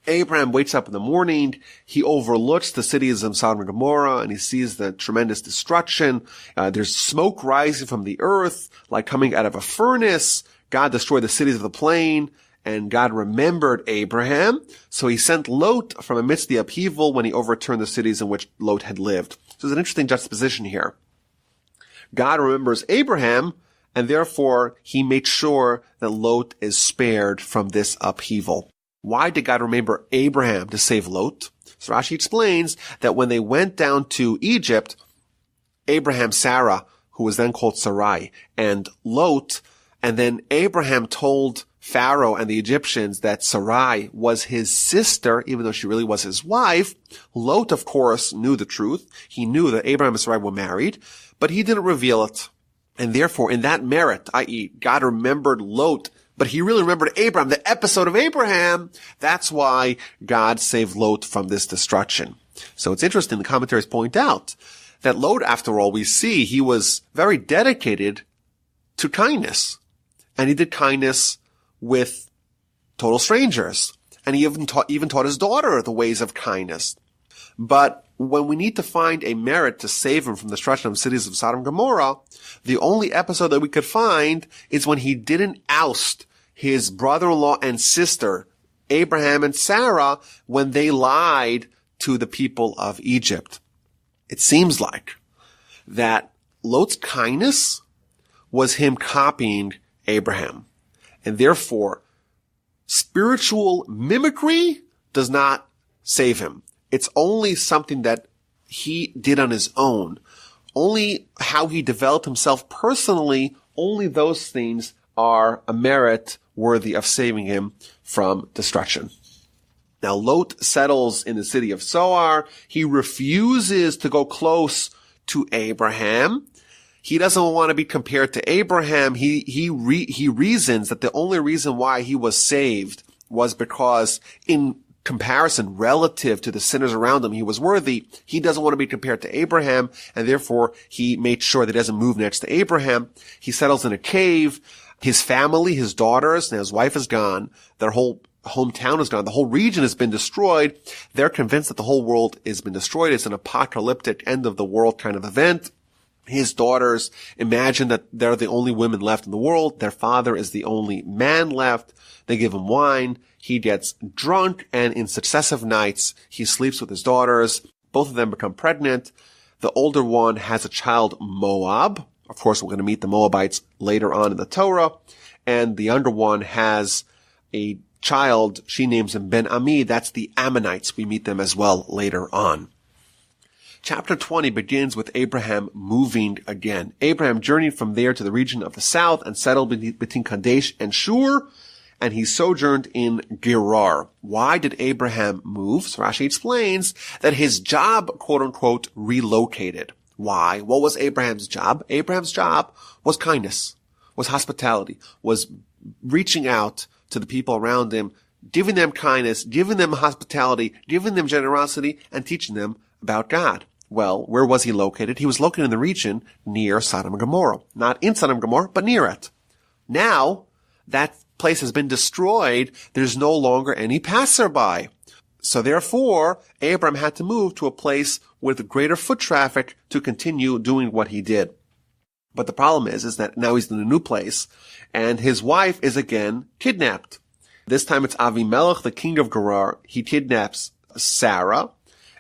Abraham wakes up in the morning. He overlooks the cities of Sodom and Gomorrah, and he sees the tremendous destruction. There's smoke rising from the earth, like coming out of a furnace. God destroyed the cities of the plain, and God remembered Abraham. So he sent Lot from amidst the upheaval when he overturned the cities in which Lot had lived. So there's an interesting juxtaposition here. God remembers Abraham, and therefore he made sure that Lot is spared from this upheaval. Why did God remember Abraham to save Lot? So Rashi explains that when they went down to Egypt, Abraham, Sarah, who was then called Sarai, and Lot, and then Abraham told Pharaoh and the Egyptians that Sarai was his sister, even though she really was his wife. Lot, of course, knew the truth. He knew that Abraham and Sarai were married, but he didn't reveal it. And therefore, in that merit, i.e., God remembered Lot, but he really remembered Abraham, the episode of Abraham. That's why God saved Lot from this destruction. So it's interesting, the commentaries point out that Lot, after all, we see he was very dedicated to kindness. And he did kindness with total strangers. And he even taught his daughter the ways of kindness. But when we need to find a merit to save him from the destruction of cities of Sodom and Gomorrah, the only episode that we could find is when he didn't oust his brother-in-law and sister, Abraham and Sarah, when they lied to the people of Egypt. It seems like that Lot's kindness was him copying Abraham. And therefore, spiritual mimicry does not save him. It's only something that he did on his own. Only how he developed himself personally, only those things are a merit worthy of saving him from destruction. Now, Lot settles in the city of Zoar. He refuses to go close to Abraham. He doesn't want to be compared to Abraham. He reasons that the only reason why he was saved was because in comparison relative to the sinners around him, he was worthy. He doesn't want to be compared to Abraham, and therefore he made sure that he doesn't move next to Abraham. He settles in a cave. His family, his daughters, and his wife is gone. Their whole hometown is gone. The whole region has been destroyed. They're convinced that the whole world has been destroyed. It's an apocalyptic end of the world kind of event. His daughters imagine that they're the only women left in the world. Their father is the only man left. They give him wine. He gets drunk, and in successive nights, he sleeps with his daughters. Both of them become pregnant. The older one has a child, Moab. Of course, we're going to meet the Moabites later on in the Torah. And the younger one has a child. She names him Ben Ami. That's the Ammonites. We meet them as well later on. Chapter 20 begins with Abraham moving again. Abraham journeyed from there to the region of the south and settled between Kadesh and Shur, and he sojourned in Gerar. Why did Abraham move? So Rashi explains that his job, quote-unquote, relocated. Why? What was Abraham's job? Abraham's job was kindness, was hospitality, was reaching out to the people around him, giving them kindness, giving them hospitality, giving them generosity, and teaching them about God. Well, where was he located? He was located in the region near Sodom and Gomorrah. Not in Sodom and Gomorrah, but near it. Now, that place has been destroyed. There's no longer any passerby. So therefore, Abraham had to move to a place with greater foot traffic to continue doing what he did. But the problem is that now he's in a new place, and his wife is again kidnapped. This time it's Avimelech, the king of Gerar. He kidnaps Sarah,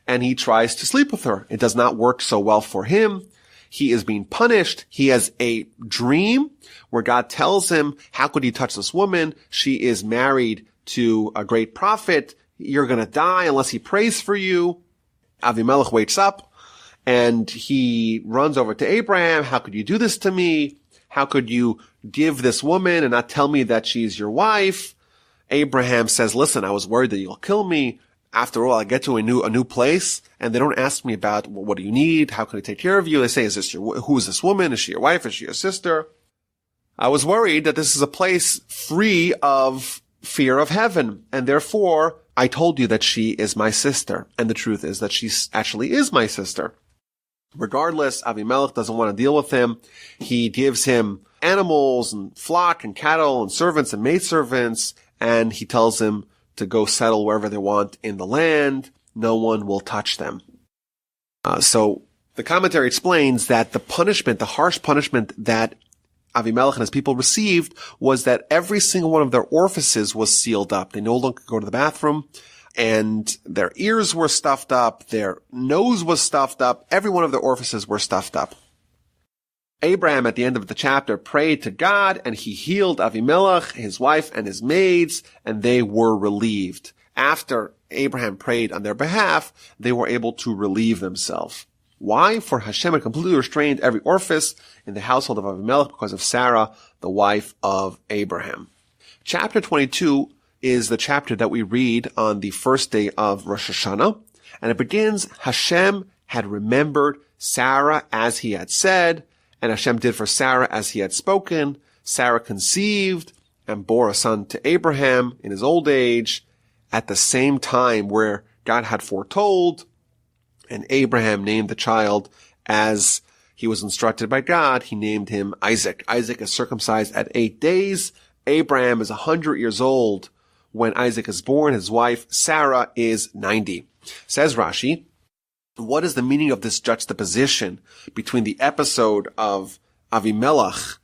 and he tries to sleep with her. It does not work so well for him. He is being punished. He has a dream where God tells him, how could you touch this woman? She is married to a great prophet. You're going to die unless he prays for you. Avimelech wakes up and he runs over to Abraham. How could you do this to me? How could you give this woman and not tell me that she's your wife? Abraham says, listen, I was worried that you'll kill me. After all, I get to a new place, and they don't ask me about, well, what do you need? How can I take care of you? They say, who is this woman? Is she your wife? Is she your sister? I was worried that this is a place free of fear of heaven, and therefore I told you that she is my sister. And the truth is that she actually is my sister. Regardless, Avimelech doesn't want to deal with him. He gives him animals and flock and cattle and servants and maidservants, and he tells him to go settle wherever they want in the land. No one will touch them. So the commentary explains that the punishment, the harsh punishment that Avimelech and his people received was that every single one of their orifices was sealed up. They no longer could go to the bathroom, and their ears were stuffed up, their nose was stuffed up, every one of their orifices were stuffed up. Abraham, at the end of the chapter, prayed to God, and he healed Avimelech, his wife, and his maids, and they were relieved. After Abraham prayed on their behalf, they were able to relieve themselves. Why? For Hashem had completely restrained every orifice in the household of Avimelech because of Sarah, the wife of Abraham. Chapter 22 is the chapter that we read on the first day of Rosh Hashanah, and it begins, Hashem had remembered Sarah as he had said, and Hashem did for Sarah as he had spoken. Sarah conceived and bore a son to Abraham in his old age at the same time where God had foretold, and Abraham named the child as he was instructed by God. He named him Isaac. Isaac is circumcised at 8 days. Abraham is 100 years old when Isaac is born. His wife, Sarah, is 90. Says Rashi, what is the meaning of this juxtaposition between the episode of Avimelech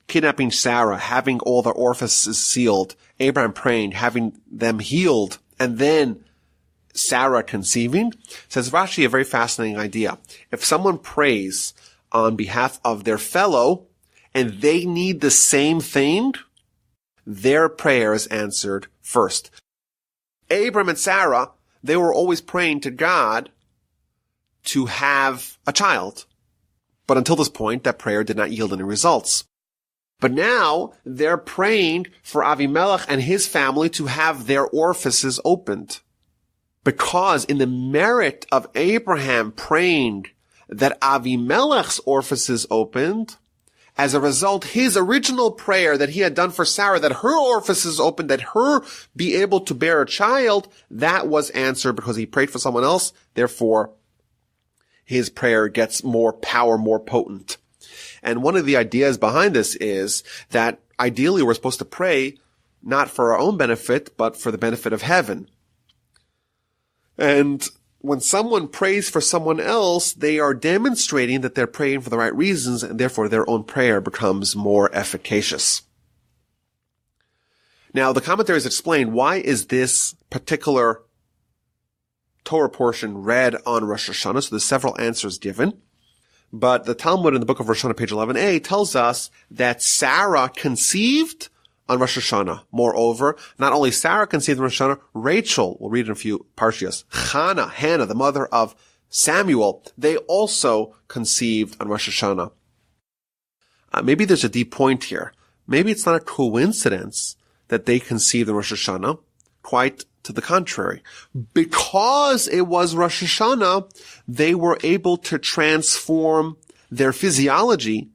kidnapping Sarah, having all the orifices sealed, Abraham praying, having them healed, and then Sarah conceiving? Says Rashi, a very fascinating idea. If someone prays on behalf of their fellow and they need the same thing, their prayer is answered first. Abraham and Sarah, they were always praying to God to have a child. But until this point, that prayer did not yield any results. But now they're praying for Avimelech and his family to have their orifices opened. Because in the merit of Abraham praying that Avimelech's orifices opened, as a result, his original prayer that he had done for Sarah, that her orifices opened, that her be able to bear a child, that was answered because he prayed for someone else. Therefore, his prayer gets more power, more potent. And one of the ideas behind this is that ideally we're supposed to pray not for our own benefit, but for the benefit of heaven. And when someone prays for someone else, they are demonstrating that they're praying for the right reasons, and therefore their own prayer becomes more efficacious. Now, the commentaries explain why is this particular Torah portion read on Rosh Hashanah. So there's several answers given. But the Talmud in the book of Rosh Hashanah, page 11a, tells us that Sarah conceived on Rosh Hashanah. Moreover, not only Sarah conceived on Rosh Hashanah, Rachel, we'll read in a few Parshias, Hannah, the mother of Samuel, they also conceived on Rosh Hashanah. Maybe there's a deep point here. Maybe it's not a coincidence that they conceived on Rosh Hashanah. Quite to the contrary. Because it was Rosh Hashanah, they were able to transform their physiology.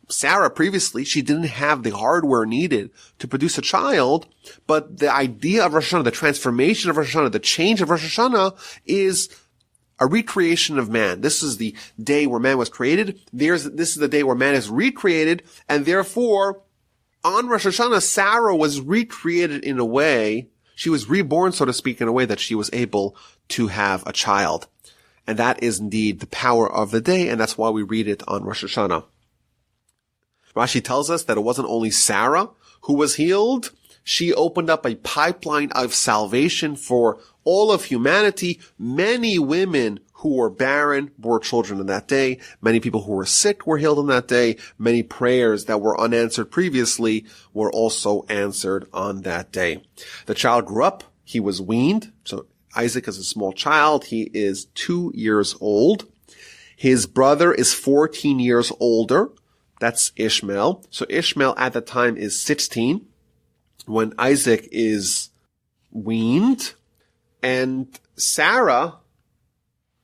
Sarah previously, she didn't have the hardware needed to produce a child, but the idea of Rosh Hashanah, the transformation of Rosh Hashanah, the change of Rosh Hashanah is a recreation of man. This is the day where man was created. This is the day where man is recreated, and therefore, on Rosh Hashanah, Sarah was recreated in a way, she was reborn, so to speak, in a way that she was able to have a child. And that is indeed the power of the day, and that's why we read it on Rosh Hashanah. Rashi tells us that it wasn't only Sarah who was healed. She opened up a pipeline of salvation for all of humanity. Many women who were barren bore children in that day. Many people who were sick were healed in that day. Many prayers that were unanswered previously were also answered on that day. The child grew up. He was weaned. So Isaac is a small child. He is 2 years old. His brother is 14 years older. That's Ishmael. So Ishmael at the time is 16 when Isaac is weaned. And Sarah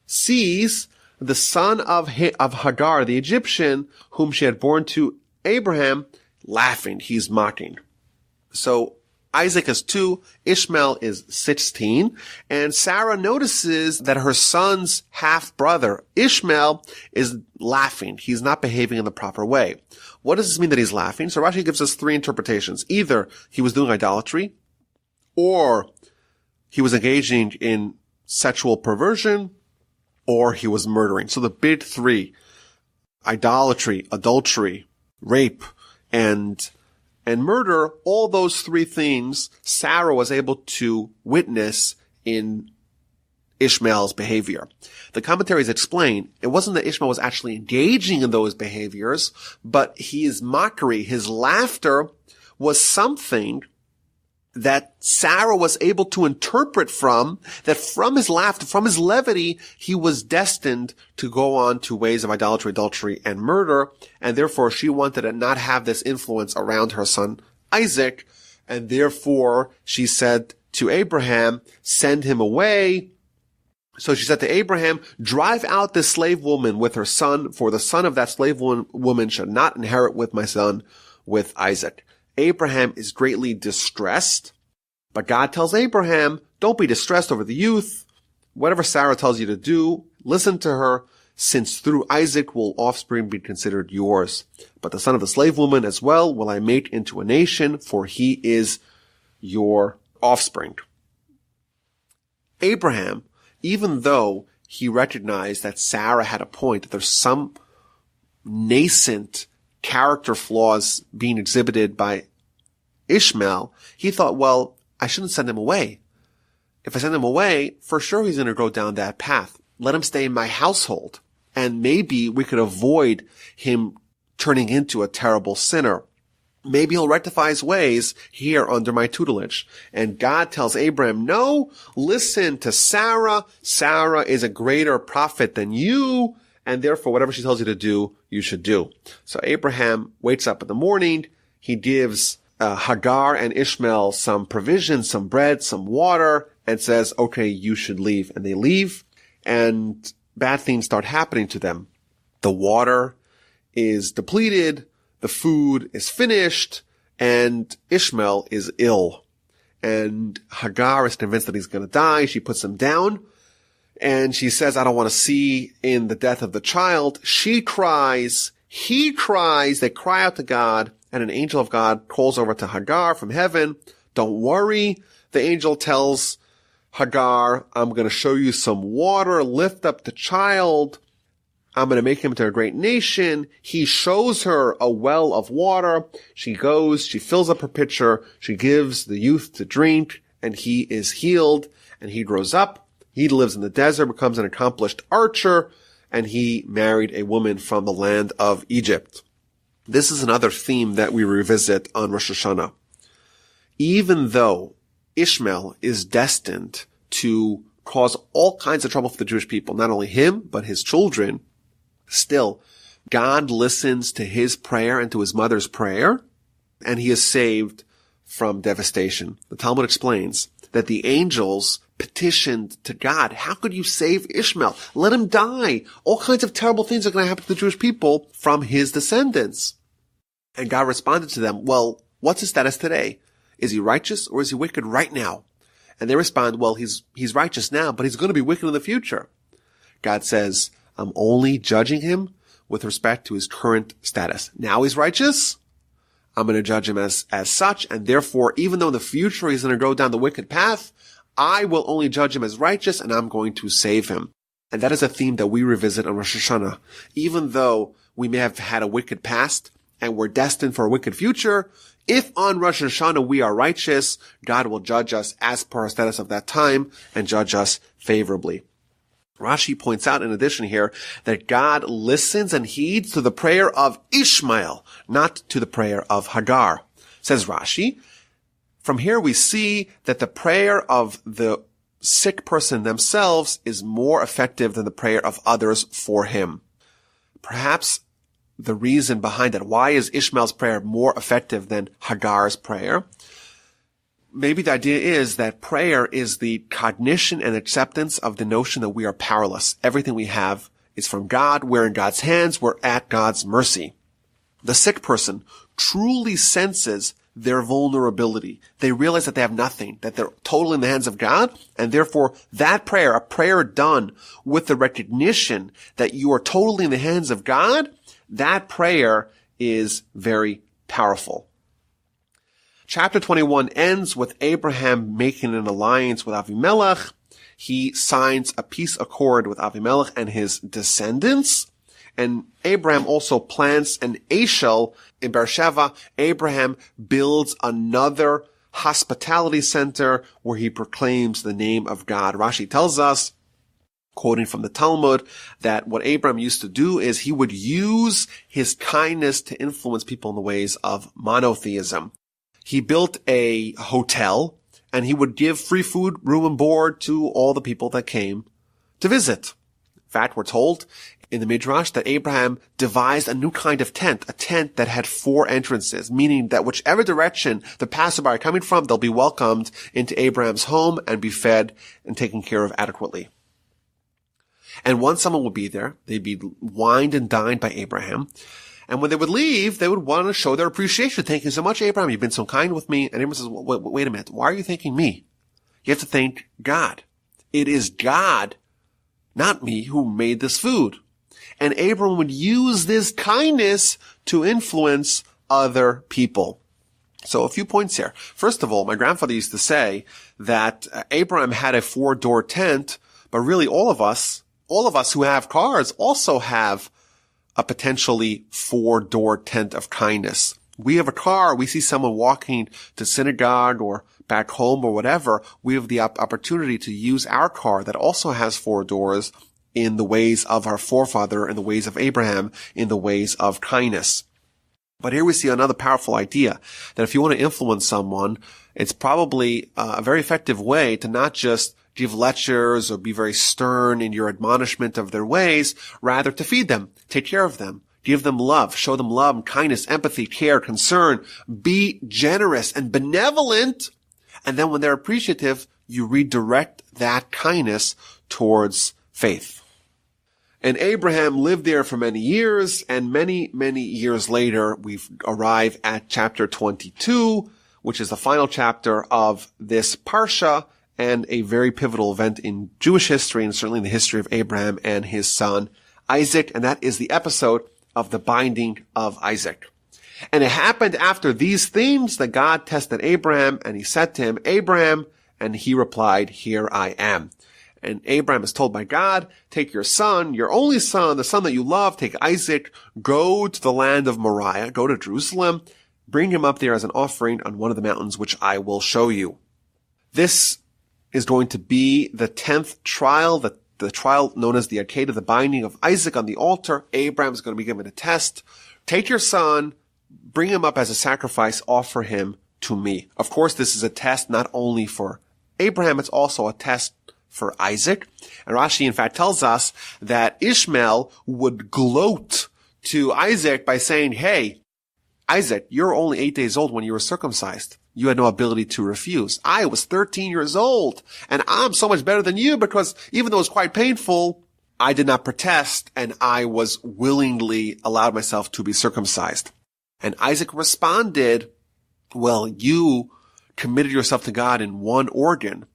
sees the son of Hagar, the Egyptian, whom she had borne to Abraham, laughing. He's mocking. So Isaac is 2, Ishmael is 16, and Sarah notices that her son's half-brother, Ishmael, is laughing. He's not behaving in the proper way. What does this mean that he's laughing? So Rashi gives us 3 interpretations. Either he was doing idolatry, or he was engaging in sexual perversion, or he was murdering. So the big three, idolatry, adultery, rape, and murder, all those three things Sarah was able to witness in Ishmael's behavior. The commentaries explain it wasn't that Ishmael was actually engaging in those behaviors, but his mockery, his laughter was something that Sarah was able to interpret from his laughter, from his levity, he was destined to go on to ways of idolatry, adultery, and murder, and therefore she wanted to not have this influence around her son Isaac, and therefore she said to Abraham, send him away. So she said to Abraham, drive out this slave woman with her son, for the son of that slave woman shall not inherit with my son, with Isaac. Abraham is greatly distressed, but God tells Abraham, don't be distressed over the youth. Whatever Sarah tells you to do, listen to her, since through Isaac will offspring be considered yours. But the son of the slave woman as well will I make into a nation, for he is your offspring. Abraham, even though he recognized that Sarah had a point, that there's some nascent character flaws being exhibited by Ishmael, he thought, well, I shouldn't send him away. If I send him away, for sure he's going to go down that path. Let him stay in my household, and maybe we could avoid him turning into a terrible sinner. Maybe he'll rectify his ways here under my tutelage. And God tells Abraham, no, listen to Sarah. Sarah is a greater prophet than you, and therefore whatever she tells you to do, you should do. So Abraham wakes up in the morning. He gives Hagar and Ishmael some provisions, some bread, some water, and says, okay, you should leave. And they leave, and bad things start happening to them. The water is depleted, the food is finished, and Ishmael is ill. And Hagar is convinced that he's going to die. She puts him down, and she says, I don't want to see in the death of the child. She cries, he cries, they cry out to God, and an angel of God calls over to Hagar from heaven. Don't worry. The angel tells Hagar, I'm going to show you some water. Lift up the child. I'm going to make him into a great nation. He shows her a well of water. She goes, she fills up her pitcher. She gives the youth to drink, and he is healed, and he grows up. He lives in the desert, becomes an accomplished archer, and he married a woman from the land of Egypt. This is another theme that we revisit on Rosh Hashanah. Even though Ishmael is destined to cause all kinds of trouble for the Jewish people, not only him, but his children, still, God listens to his prayer and to his mother's prayer, and he is saved from devastation. The Talmud explains that the angels petitioned to God, how could you save Ishmael? Let him die. All kinds of terrible things are going to happen to the Jewish people from his descendants. And God responded to them, well, what's his status today? Is he righteous or is he wicked right now? And they respond, well, he's righteous now, but he's going to be wicked in the future. God says, I'm only judging him with respect to his current status. Now he's righteous. I'm going to judge him as such. And therefore, even though in the future he's going to go down the wicked path, I will only judge him as righteous, and I'm going to save him. And that is a theme that we revisit on Rosh Hashanah. Even though we may have had a wicked past and we're destined for a wicked future, if on Rosh Hashanah we are righteous, God will judge us as per our status of that time and judge us favorably. Rashi points out in addition here that God listens and heeds to the prayer of Ishmael, not to the prayer of Hagar. Says Rashi, from here we see that the prayer of the sick person themselves is more effective than the prayer of others for him. Perhaps the reason behind that, why is Ishmael's prayer more effective than Hagar's prayer? Maybe the idea is that prayer is the cognition and acceptance of the notion that we are powerless. Everything we have is from God. We're in God's hands. We're at God's mercy. The sick person truly senses their vulnerability. They realize that they have nothing, that they're totally in the hands of God, and therefore that prayer, a prayer done with the recognition that you are totally in the hands of God, that prayer is very powerful. Chapter 21 ends with Abraham making an alliance with Avimelech. He signs a peace accord with Avimelech and his descendants. And Abraham also plants an Eshel in Beersheba. Abraham builds another hospitality center where he proclaims the name of God. Rashi tells us, quoting from the Talmud, that what Abraham used to do is he would use his kindness to influence people in the ways of monotheism. He built a hotel, and he would give free food, room, and board to all the people that came to visit. In fact, we're told in the Midrash that Abraham devised a new kind of tent, a tent that had 4 entrances, meaning that whichever direction the passerby are coming from, they'll be welcomed into Abraham's home and be fed and taken care of adequately. And once someone would be there, they'd be wined and dined by Abraham. And when they would leave, they would want to show their appreciation. Thank you so much, Abraham. You've been so kind with me. And Abraham says, wait a minute. Why are you thanking me? You have to thank God. It is God, not me, who made this food. And Abraham would use this kindness to influence other people. So a few points here. First of all, my grandfather used to say that Abraham had a 4-door tent, but really all of us who have cars also have a potentially 4-door tent of kindness. We have a car, we see someone walking to synagogue or back home or whatever, we have the opportunity to use our car that also has 4 doors in the ways of our forefather, in the ways of Abraham, in the ways of kindness. But here we see another powerful idea, that if you want to influence someone, it's probably a very effective way to not just give lectures or be very stern in your admonishment of their ways, rather to feed them, take care of them, give them love, show them love and kindness, empathy, care, concern, be generous and benevolent. And then when they're appreciative, you redirect that kindness towards faith. And Abraham lived there for many years, and many, many years later, we arrive at chapter 22, which is the final chapter of this Parsha, and a very pivotal event in Jewish history, and certainly in the history of Abraham and his son Isaac, and that is the episode of the binding of Isaac. And it happened after these themes that God tested Abraham, and he said to him, Abraham, and he replied, here I am. And Abraham is told by God, take your son, your only son, the son that you love, take Isaac, go to the land of Moriah, go to Jerusalem, bring him up there as an offering on one of the mountains which I will show you. This is going to be the 10th trial, the trial known as the Curated, the binding of Isaac on the altar. Abraham is going to be given a test. Take your son, bring him up as a sacrifice, offer him to me. Of course, this is a test not only for Abraham, it's also a test for Isaac. And Rashi, in fact, tells us that Ishmael would gloat to Isaac by saying, hey, Isaac, you're only 8 days old when you were circumcised. You had no ability to refuse. I was 13 years old, and I'm so much better than you because even though it was quite painful, I did not protest, and I was willingly allowed myself to be circumcised. And Isaac responded, well, you committed yourself to God in one organ,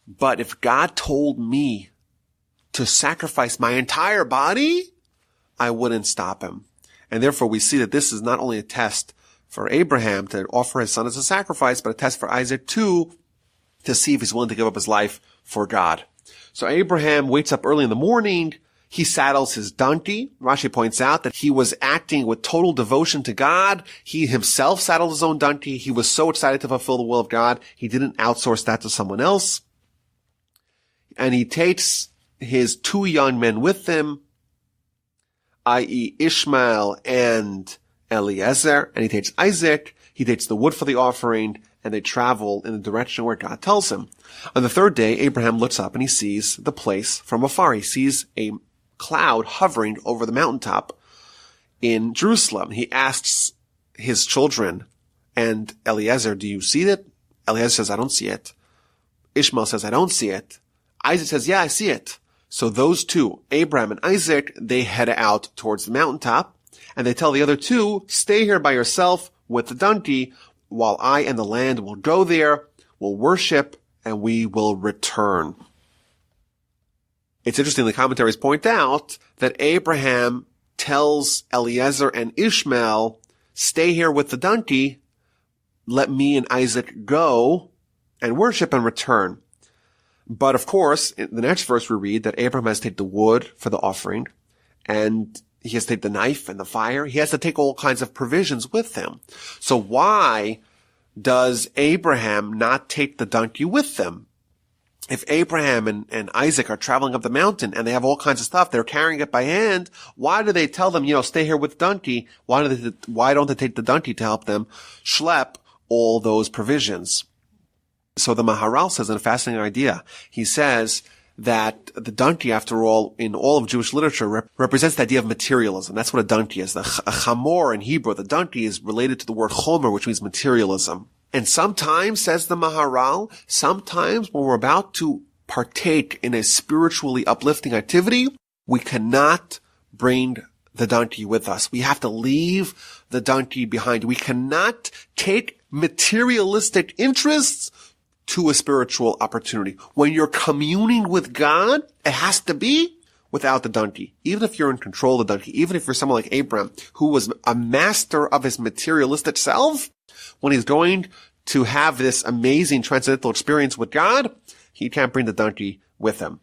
but if God told me to sacrifice my entire body, I wouldn't stop him. And therefore we see that this is not only a test for Abraham to offer his son as a sacrifice, but a test for Isaac too, to see if he's willing to give up his life for God. So Abraham wakes up early in the morning. He saddles his donkey. Rashi points out that he was acting with total devotion to God. He himself saddled his own donkey. He was so excited to fulfill the will of God, he didn't outsource that to someone else. And he takes his 2 young men with him, i.e. Ishmael and Eliezer, and he takes Isaac, he takes the wood for the offering, and they travel in the direction where God tells him. On the 3rd day, Abraham looks up and he sees the place from afar. He sees a cloud hovering over the mountaintop in Jerusalem. He asks his children and Eliezer, do you see it? Eliezer says, I don't see it. Ishmael says, I don't see it. Isaac says, yeah, I see it. So those two, Abraham and Isaac, they head out towards the mountaintop, and they tell the other 2, stay here by yourself with the donkey, while I and the land will go there, will worship, and we will return. It's interesting, the commentaries point out that Abraham tells Eliezer and Ishmael, stay here with the donkey, let me and Isaac go and worship and return. But of course, in the next verse we read that Abraham has to take the wood for the offering, and he has to take the knife and the fire. He has to take all kinds of provisions with him. So why does Abraham not take the donkey with them? If Abraham and Isaac are traveling up the mountain and they have all kinds of stuff, they're carrying it by hand, why do they tell them, stay here with the donkey? Why don't they take the donkey to help them schlep all those provisions? So the Maharal says a fascinating idea. He says that the donkey, after all, in all of Jewish literature, represents the idea of materialism. That's what a donkey is. A chamor in Hebrew, the donkey is related to the word chomer, which means materialism. And sometimes, says the Maharal, sometimes when we're about to partake in a spiritually uplifting activity, we cannot bring the donkey with us. We have to leave the donkey behind. We cannot take materialistic interests to a spiritual opportunity. When you're communing with God, it has to be without the donkey. Even if you're in control of the donkey, even if you're someone like Abraham, who was a master of his materialistic self, when he's going to have this amazing transcendental experience with God, he can't bring the donkey with him.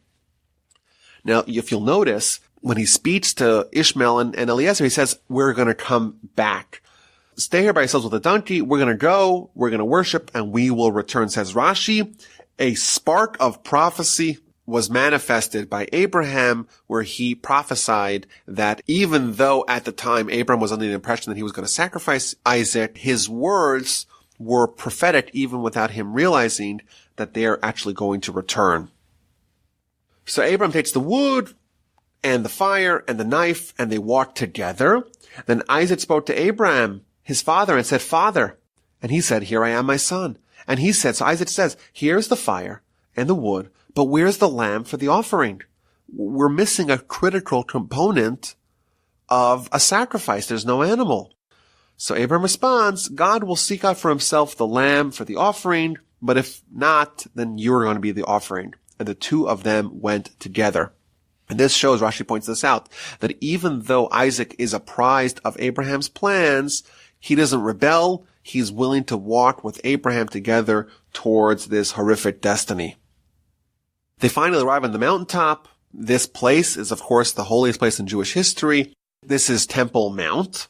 Now, if you'll notice, when he speaks to Ishmael and Eliezer, he says, we're going to come back. Stay here by yourselves with the donkey. We're going to go, we're going to worship, and we will return. Says Rashi, a spark of prophecy was manifested by Abraham, where he prophesied that even though at the time Abraham was under the impression that he was going to sacrifice Isaac, his words were prophetic even without him realizing that they are actually going to return. So Abraham takes the wood and the fire and the knife, and they walk together. Then Isaac spoke to Abraham, his father, and said, Father. And he said, Here I am, my son. And he said, so Isaac says, here's the fire and the wood, but where's the lamb for the offering? We're missing a critical component of a sacrifice. There's no animal. So Abraham responds, God will seek out for himself the lamb for the offering, but if not, then you're going to be the offering. And the two of them went together. And this shows, Rashi points this out, that even though Isaac is apprised of Abraham's plans, he doesn't rebel. He's willing to walk with Abraham together towards this horrific destiny. They finally arrive on the mountaintop. This place is, of course, the holiest place in Jewish history. This is Temple Mount.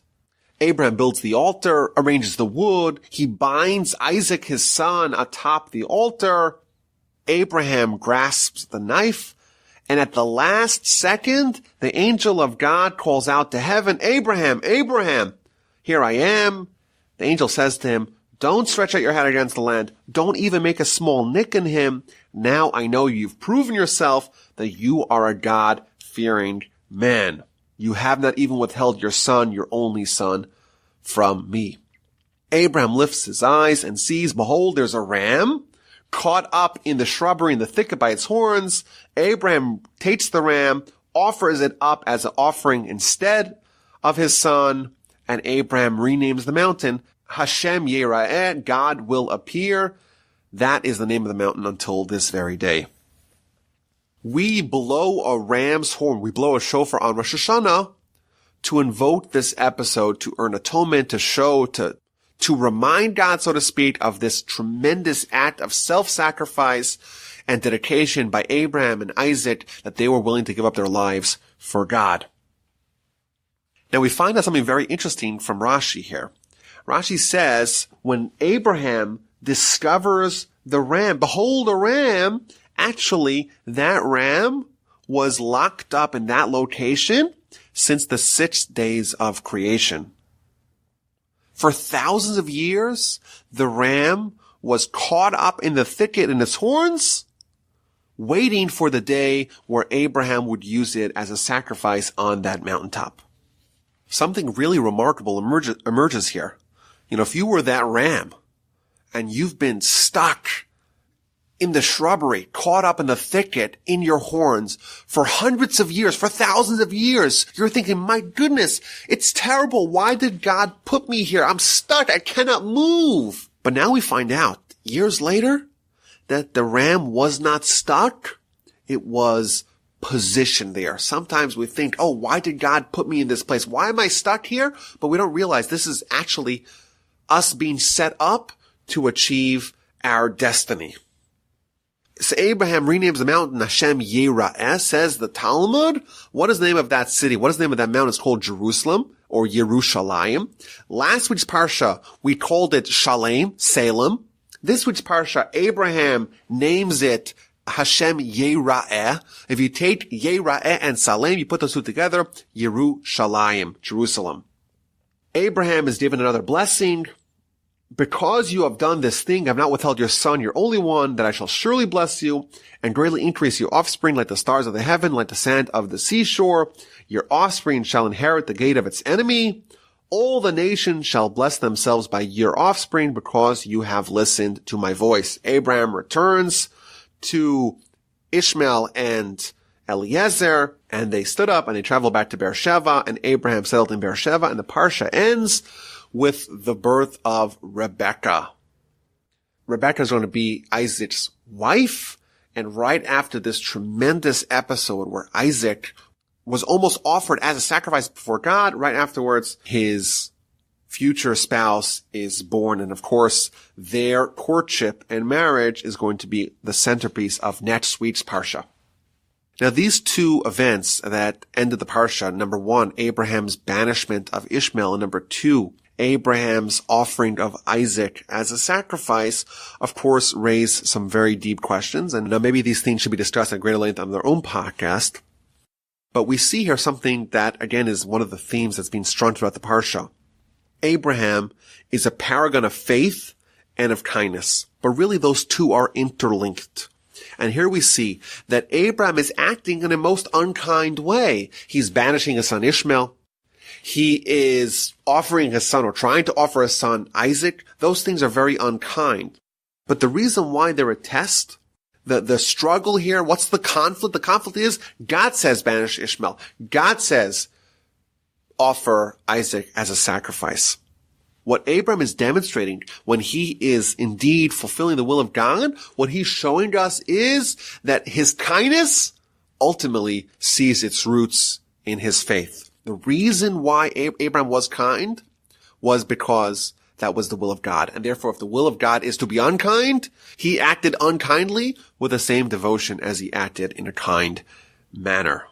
Abraham builds the altar, arranges the wood. He binds Isaac, his son, atop the altar. Abraham grasps the knife. And at the last second, the angel of God calls out to heaven, Abraham, Abraham, here I am. The angel says to him, don't stretch out your hand against the land. Don't even make a small nick in him. Now I know you've proven yourself that you are a God-fearing man. You have not even withheld your son, your only son, from me. Abraham lifts his eyes and sees, behold, there's a ram caught up in the shrubbery in the thicket by its horns. Abraham takes the ram, offers it up as an offering instead of his son, and Abraham renames the mountain Hashem Yera'eh, God will appear. That is the name of the mountain until this very day. We blow a ram's horn, we blow a shofar on Rosh Hashanah to invoke this episode, to earn atonement, to show, to remind God, so to speak, of this tremendous act of self-sacrifice and dedication by Abraham and Isaac, that they were willing to give up their lives for God. Now we find out something very interesting from Rashi here. Rashi says, when Abraham discovers the ram, behold a ram, actually that ram was locked up in that location since the 6 days of creation. For thousands of years, the ram was caught up in the thicket in its horns, waiting for the day where Abraham would use it as a sacrifice on that mountaintop. Something really remarkable emerges here. If you were that ram and you've been stuck in the shrubbery, caught up in the thicket in your horns for hundreds of years, for thousands of years, you're thinking, my goodness, it's terrible. Why did God put me here? I'm stuck. I cannot move. But now we find out years later that the ram was not stuck. It was positioned there. Sometimes we think, oh, why did God put me in this place? Why am I stuck here? But we don't realize this is actually us being set up to achieve our destiny. So Abraham renames the mountain Hashem Yira'eh, says the Talmud. What is the name of that city? What is the name of that mountain? It's called Jerusalem, or Yerushalayim. Last week's Parsha, we called it Shalem, Salem. This week's Parsha, Abraham names it Hashem Yira'eh. If you take Yira'eh and Salem, you put those two together, Yerushalayim, Jerusalem. Abraham is given another blessing. Because you have done this thing, I have not withheld your son, your only one, that I shall surely bless you and greatly increase your offspring like the stars of the heaven, like the sand of the seashore. Your offspring shall inherit the gate of its enemy. All the nations shall bless themselves by your offspring because you have listened to my voice. Abraham returns to Ishmael and Eliezer, and they stood up and they traveled back to Beersheba, and Abraham settled in Beersheba, and the Parsha ends with the birth of Rebekah. Rebekah is going to be Isaac's wife, and right after this tremendous episode where Isaac was almost offered as a sacrifice before God, right afterwards, his future spouse is born, and of course, their courtship and marriage is going to be the centerpiece of next week's Parsha. Now, these two events that ended the Parsha, number one, Abraham's banishment of Ishmael, and number two, Abraham's offering of Isaac as a sacrifice, of course, raise some very deep questions. And now maybe these things should be discussed at greater length on their own podcast. But we see here something that, again, is one of the themes that's being strung throughout the Parsha. Abraham is a paragon of faith and of kindness. But really, those two are interlinked. And here we see that Abraham is acting in a most unkind way. He's banishing his son Ishmael. He is offering his son, or trying to offer his son Isaac. Those things are very unkind. But the reason why they're a test, the struggle here, what's the conflict? The conflict is God says banish Ishmael. God says offer Isaac as a sacrifice. What Abraham is demonstrating when he is indeed fulfilling the will of God, what he's showing us is that his kindness ultimately sees its roots in his faith. The reason why Abraham was kind was because that was the will of God. And therefore, if the will of God is to be unkind, he acted unkindly with the same devotion as he acted in a kind manner.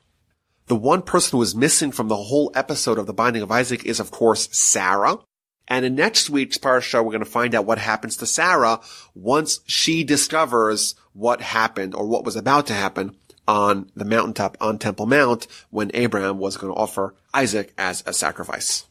The one person who is missing from the whole episode of the binding of Isaac is, of course, Sarah. And in next week's Parsha, we're going to find out what happens to Sarah once she discovers what happened, or what was about to happen, on the mountaintop on Temple Mount when Abraham was going to offer Isaac as a sacrifice.